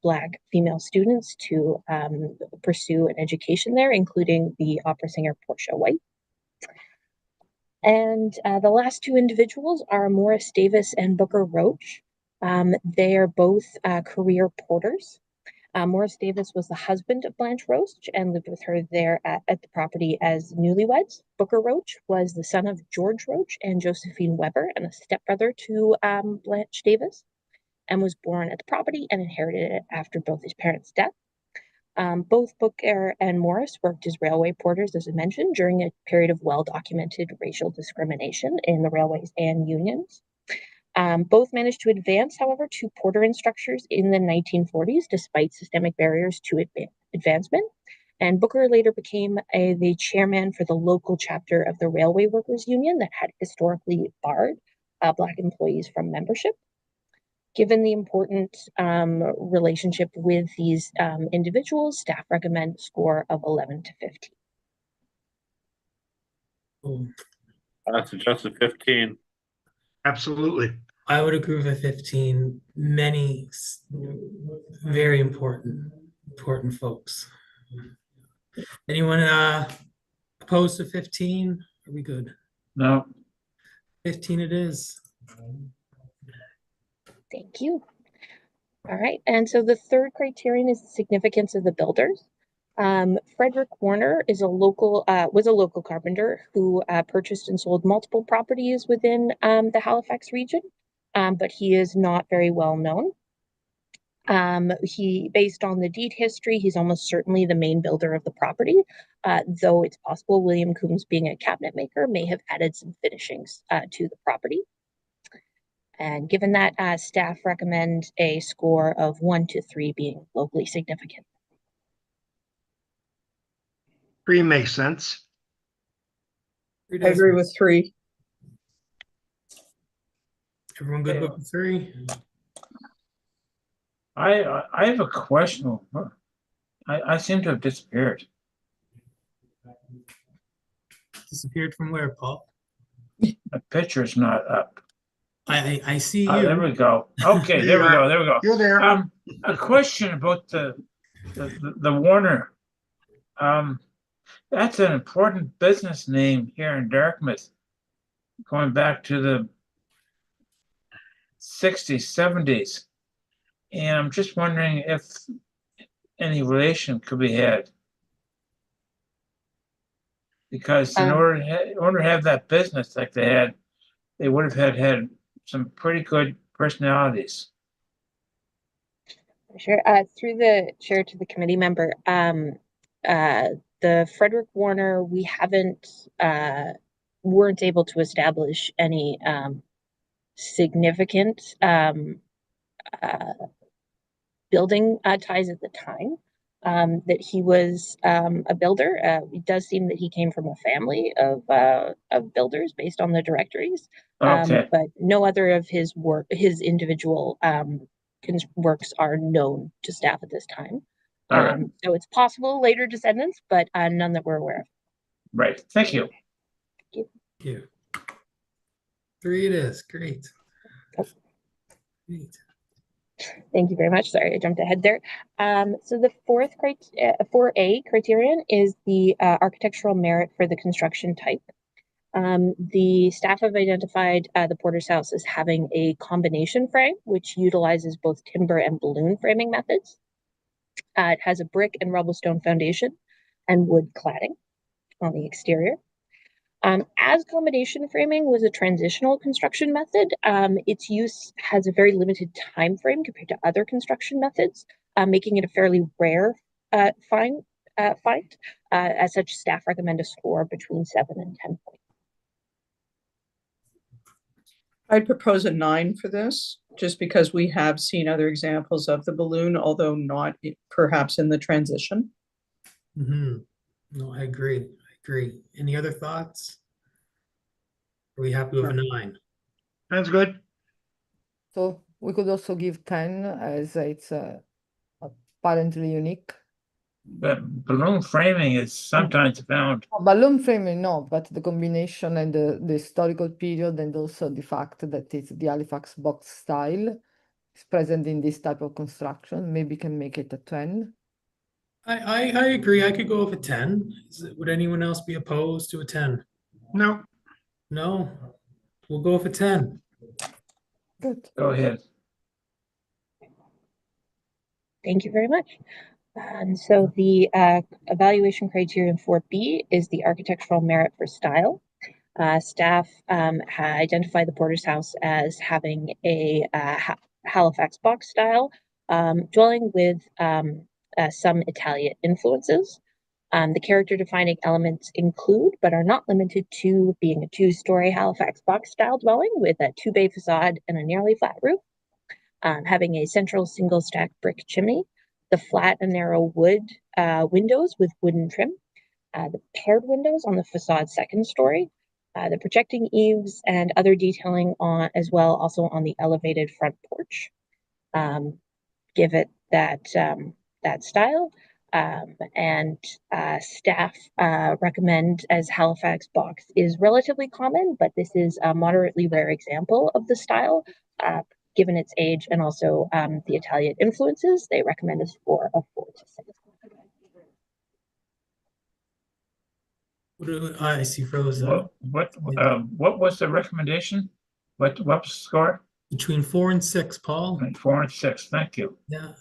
Black female students to pursue an education there, including the opera singer Portia White. And the last 2 individuals are Morris Davis and Booker Roach. They are both career porters. Morris Davis was the husband of Blanche Roach and lived with her there at the property as newlyweds. Booker Roach was the son of George Roach and Josephine Weber and a stepbrother to Blanche Davis, and was born at the property and inherited it after both his parents' death. Both Booker and Morris worked as railway porters, as I mentioned, during a period of well-documented racial discrimination in the railways and unions. Both managed to advance, however, to porter instructors in the 1940s, despite systemic barriers to advancement. And Booker later became the chairman for the local chapter of the Railway Workers Union that had historically barred Black employees from membership. Given the important relationship with these individuals, staff recommend a score of 11 to 15. I suggested 15. Absolutely. I would agree with a 15. Many very important folks. Anyone opposed to 15? Are we good? No, 15 it is. Thank you. All right, and so the third criterion is the significance of the builders. Frederick Warner is was a local carpenter who purchased and sold multiple properties within the Halifax region, but he is not very well known. Based on the deed history, he's almost certainly the main builder of the property, though it's possible William Coombs, being a cabinet maker, may have added some finishings to the property. And given that, staff recommend a score of 1 to 3 being locally significant. 3 makes sense. I agree with 3. Everyone good with 3? I have a question. I seem to have disappeared. Disappeared from where, Paul? The picture's not up. I see you. There we go. Okay, there we go. There we go. You're there. A question about the Warner. That's an important business name here in Dartmouth, going back to the 60s, 70s. And I'm just wondering if any relation could be had. Because in order to have that business like they had, they would have had some pretty good personalities. Sure. Through the chair to the committee member, the Frederick Warner, we weren't able to establish any significant building ties at the time. That he was a builder. It does seem that he came from a family of builders based on the directories. Okay. But no other of his individual works are known to staff at this time. All right. So it's possible later descendants, but none that we're aware of. Right. Thank you. Thank you. 3 it is. Great. Great. Thank you very much. Sorry, I jumped ahead there. So the 4A criterion is the architectural merit for the construction type. The staff have identified the Porter's House as having a combination frame, which utilizes both timber and balloon framing methods. It has a brick and rubble stone foundation and wood cladding on the exterior. As combination framing was a transitional construction method, its use has a very limited time frame compared to other construction methods, making it a fairly rare find. As such, staff recommend a score between 7 and 10 points. I'd propose a 9 for this, just because we have seen other examples of the balloon, although not perhaps in the transition. No, I agree. Any other thoughts? Are we happy with a 9? That's good. So we could also give 10 as it's apparently unique. But balloon framing is sometimes found. Balloon framing, no, but the combination and the historical period, and also the fact that it's the Halifax box style is present in this type of construction, maybe can make it a 10. I agree. I could go with a 10. Would anyone else be opposed to a 10? No. No? We'll go with a 10. Good. Go ahead. Thank you very much. So the evaluation criterion for B is the architectural merit for style. Staff identified the Porter's House as having a Halifax box style dwelling with some Italian influences. The character defining elements include, but are not limited to, being a 2-story Halifax box style dwelling with a 2-bay facade and a nearly flat roof, having a central single stack brick chimney, the flat and narrow wood windows with wooden trim, the paired windows on the facade 2nd story, the projecting eaves and other detailing on as well, also on the elevated front porch. Give it that style. And staff recommend, as Halifax box is relatively common, but this is a moderately rare example of the style, given its age and also the Italian influences. They recommend a score of 4 to 6. I see frozen. What was the recommendation? What was the score? Between 4 and 6, Paul. 4 and 6. Thank you. Yeah.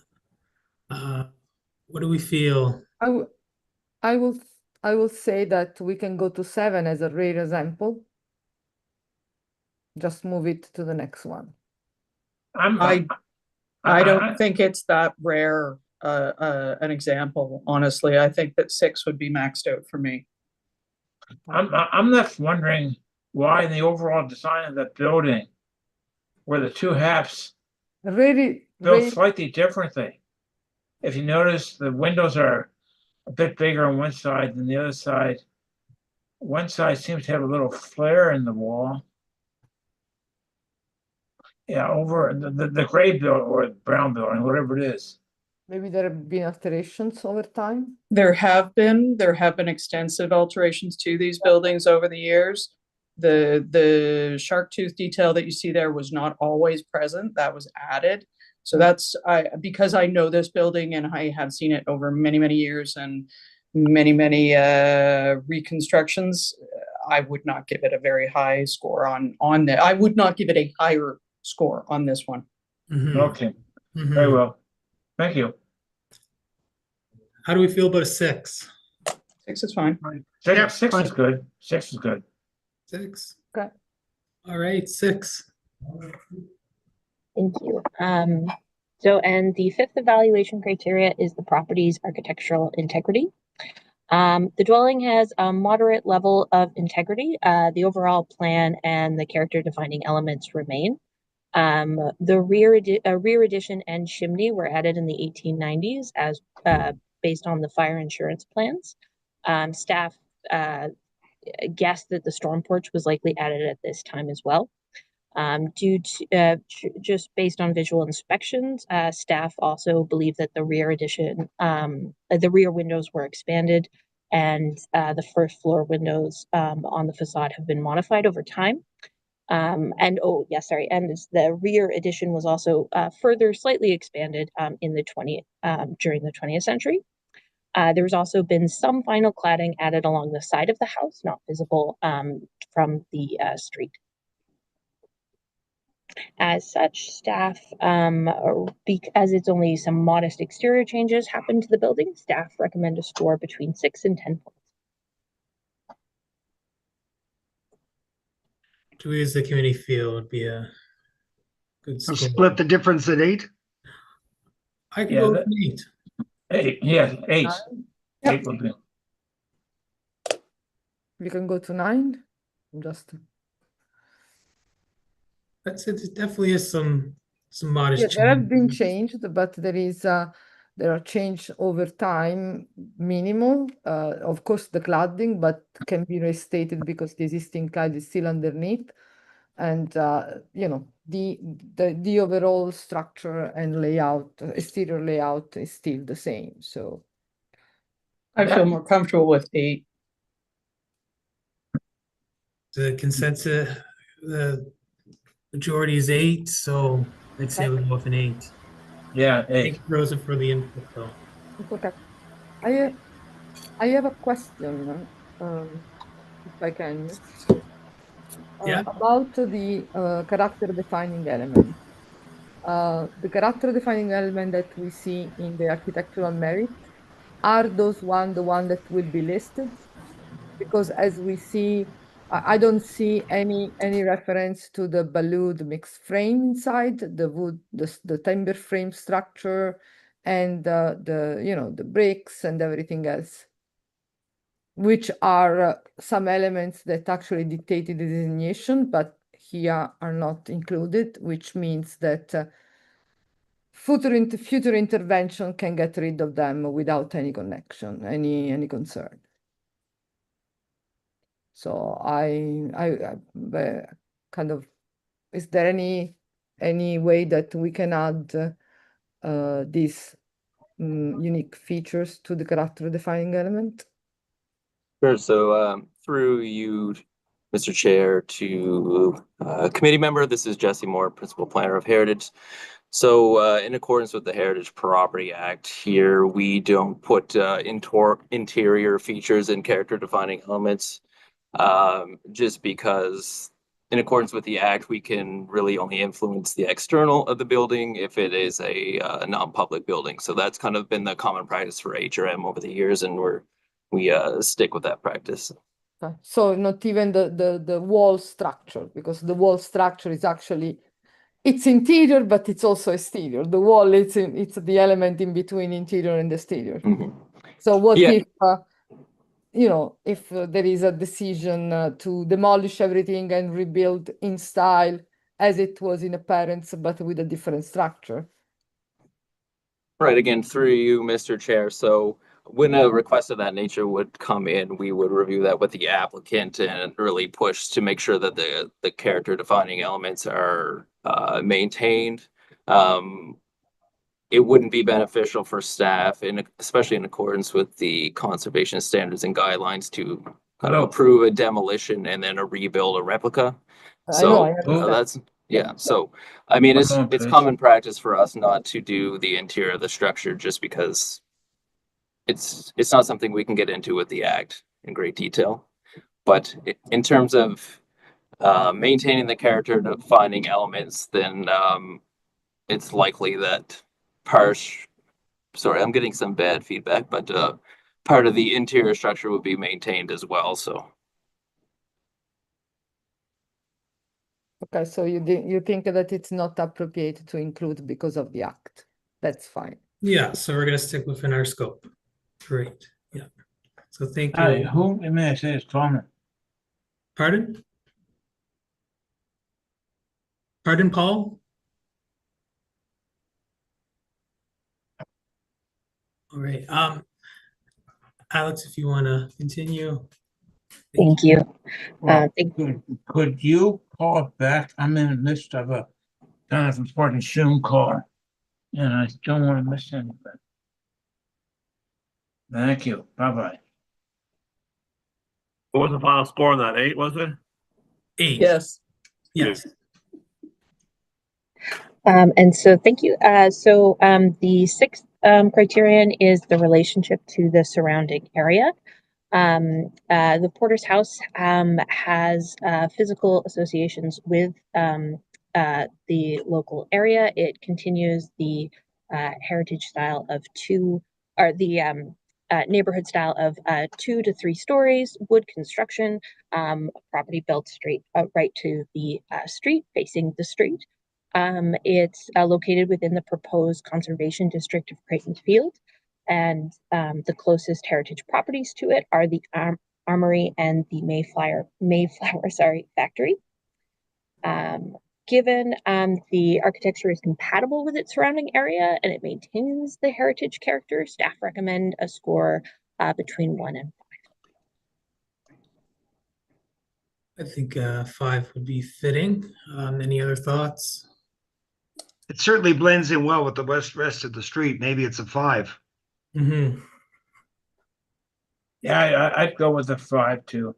What do we feel? I will say that we can go to 7 as a rare example. Just move it to the next one. I don't think it's that rare an example, honestly. I think that 6 would be maxed out for me. I'm left wondering why in the overall design of that building were the two halves built slightly differently. If you notice, the windows are a bit bigger on one side than the other side. One side seems to have a little flare in the wall. Yeah, over the gray building or brown building, whatever it is. Maybe there have been alterations over time. There have been extensive alterations to these buildings over the years. The shark tooth detail that you see there was not always present. That was added. So that's because I know this building and I have seen it over many, many years and many reconstructions. I would not give it a very high score on that. I would not give it a higher score on this one. Okay, very well. Thank you. How do we feel about a 6? 6 is fine. Six is good. 6 is good. 6. Okay. All right, 6. Thank you. And the 5th evaluation criteria is the property's architectural integrity. The dwelling has a moderate level of integrity. The overall plan and the character defining elements remain. The rear addition and chimney were added in the 1890s as based on the fire insurance plans. Staff guessed that the storm porch was likely added at this time as well. Due to just based on visual inspections, staff also believe that the rear addition, the rear windows were expanded, and the first floor windows on the facade have been modified over time. And the rear addition was also further slightly expanded in the during the 20th century. There's also been some final cladding added along the side of the house, not visible from the street. As such, staff, as it's only some modest exterior changes happened to the building, staff recommend a score between 6 and 10 points. Do we as the committee feel would be a good score? Split the difference at 8? I can go with 8. 8, yeah, 8. 8 will be. We can go to 9. Just. That's it. It definitely is some modest Yeah, there have been changes. changed, but there are changes over time, minimal. Of course, the cladding, but can be restated because the existing clad is still underneath, and the overall structure and layout, exterior layout, is still the same. So, I feel more comfortable with 8. The consensus, the majority is 8, so I'd say we go with an 8. Yeah, 8. Thank you, Rosa, for the input, though. okay. I have a question, if I can. About the character defining element. The character defining element that we see in the architectural merit, are those the one that will be listed? Because as we see, I don't see any reference to the balude mixed frame inside the wood, the timber frame structure, and the bricks and everything else, which are some elements that actually dictated the designation, but here are not included, which means that future intervention can get rid of them without any connection, any concern. So I kind of, is there any way that we can add this unique features to the character defining element? Sure. So through you, Mr. Chair, to committee member, this is Jesse Moore, Principal Planner of Heritage. So in accordance with the Heritage Property Act here, we don't put interior features and character defining elements just because in accordance with the act, we can really only influence the external of the building if it is a non-public building. So that's kind of been the common practice for HRM over the years, and we stick with that practice. Okay. So not even the wall structure, because the wall structure is actually, it's interior, but it's also exterior. The wall, it's the element in between interior and exterior. Mm-hmm. So what Yeah. if, if there is a decision to demolish everything and rebuild in style as it was in appearance, but with a different structure? Right, again, through you, Mr. Chair. So when a request of that nature would come in, we would review that with the applicant and really push to make sure that the character defining elements are maintained. It wouldn't be beneficial for staff, especially in accordance with the conservation standards and guidelines, to kind of approve a demolition and then a rebuild, a replica. So that's, yeah. So, I mean, it's common practice for us not to do the interior of the structure just because it's not something we can get into with the act in great detail. But in terms of maintaining the character defining elements, then it's likely that sorry, I'm getting some bad feedback, but part of the interior structure would be maintained as well. So. Okay, so you think that it's not appropriate to include because of the act. That's fine. Yeah, so we're gonna stick within our scope. Great. Yeah. So thank you. Who may I say is comment? Pardon? Pardon, Paul? All right. Alex, if you want to continue. Thank you. Well, could you call back? I'm in the midst of a kind of important Zoom call, and I don't want to miss anything. Thank you. Bye-bye. What was the final score on that? 8, was it? 8. Yes. Yes. And so thank you. The sixth criterion is the relationship to the surrounding area. The Porter's House has physical associations with the local area. It continues the heritage style of neighborhood style of 2 to 3 stories, wood construction, property built straight right to the street, facing the street. It's located within the proposed conservation district of Creighton Field, and the closest heritage properties to it are the Armory and the Mayflower factory. Given the architecture is compatible with its surrounding area and it maintains the heritage character, staff recommend a score between 1 and 5. I think 5 would be fitting. Any other thoughts? It certainly blends in well with the rest of the street. Maybe it's a 5. Mm-hmm. Yeah, I'd go with a 5 too.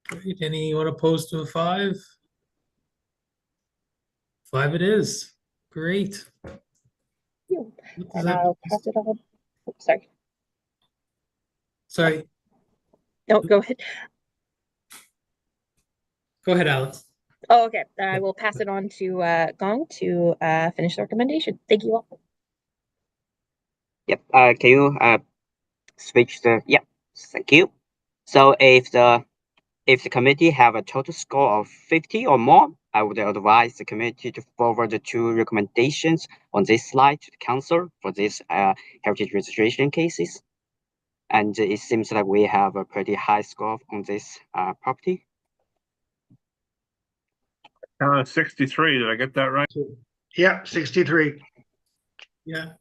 Great. Anyone opposed to a 5? 5 it is. Great. And I'll pass it on. Oops, sorry. Sorry. No, go ahead. Go ahead, Alex. Oh, okay. I will pass it on to Gong to finish the recommendation. Thank you all. Yep. Can you switch the? Yep. Thank you. So if the committee have a total score of 50 or more, I would advise the committee to forward the 2 recommendations on this slide to the council for these heritage registration cases. And it seems like we have a pretty high score on this property. 63. Did I get that right? Yeah, 63. Yeah.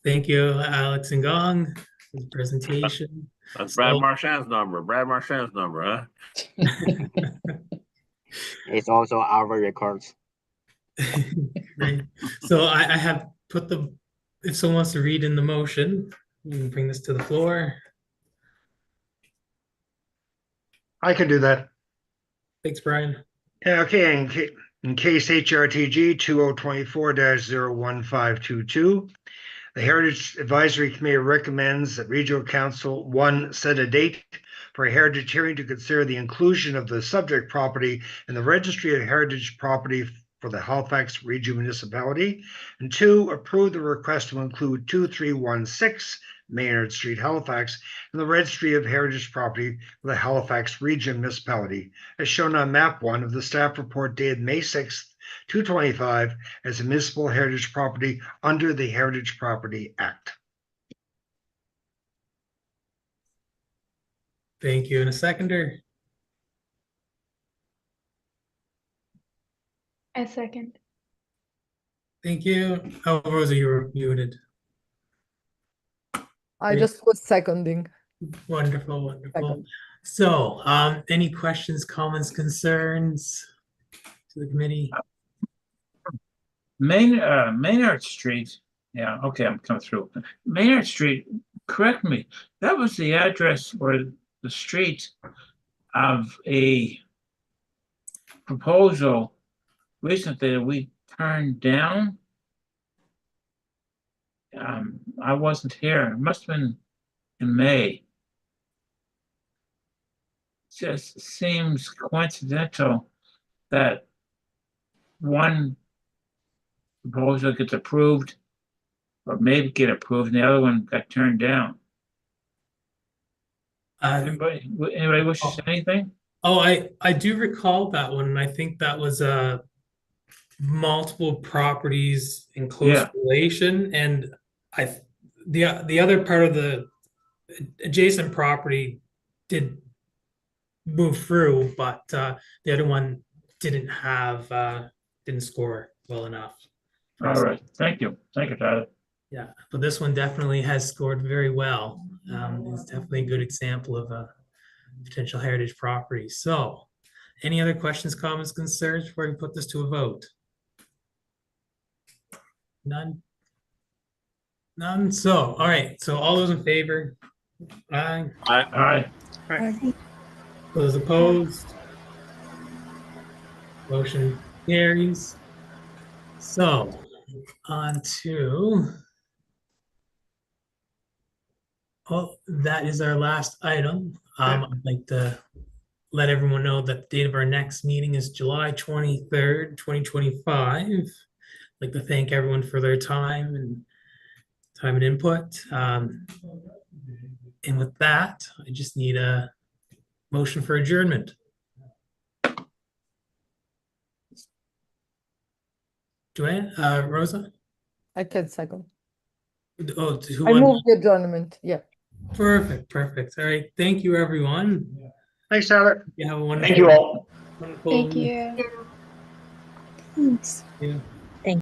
Thank you, Alex and Gong, for the presentation. That's Brad Marchand's number. Brad Marchand's number, huh? It's also our records. Great. So I have put the if someone wants to read in the motion, we can bring this to the floor. I can do that. Thanks, Brian. Yeah, okay, in case HRTG 2024-01522, the Heritage Advisory Committee recommends that Regional Council, 1, set a date for a heritage hearing to consider the inclusion of the subject property in the Registry of Heritage Property for the Halifax Region Municipality, and 2, approve the request to include 2316 Maynard Street, Halifax, in the Registry of Heritage Property for the Halifax Region Municipality, as shown on map 1 of the staff report dated May 6th, 225, as a municipal heritage property under the Heritage Property Act. Thank you. And a seconder? A second. Thank you. Oh, Rosa, you were muted. I just was seconding. Wonderful, wonderful. Second. So, any questions, comments, concerns to the committee? Maynard Street, yeah, okay, I'm coming through. Maynard Street, correct me, that was the address or the street of a proposal recently that we turned down. I wasn't here, it must have been in May. Just seems coincidental that one proposal gets approved, or maybe get approved, and the other one got turned down. Anybody wish to say anything? Oh, I do recall that one, and I think that was multiple properties in close relation, and the other part of the adjacent property did move through, but the other one didn't score well enough. All right, thank you, Tyler. Yeah, but this one definitely has scored very well. It's definitely a good example of a potential heritage property. So, any other questions, comments, concerns before we put this to a vote? None? None? So, all right. So, all those in favor? Aye. Aye. Aye. Those opposed? Motion carries. So, on to, that is our last item. I'd like to let everyone know that the date of our next meeting is July 23rd, 2025. I'd like to thank everyone for their time and input. And with that, I just need a motion for adjournment. Joanne, Rosa? I can second. Oh, who I won? move the adjournment. Yeah. Perfect. All right. Thank you, everyone. Thanks, Tyler. You have a wonderful. Thank you all. Wonderful. Thank you. Thanks. Yeah.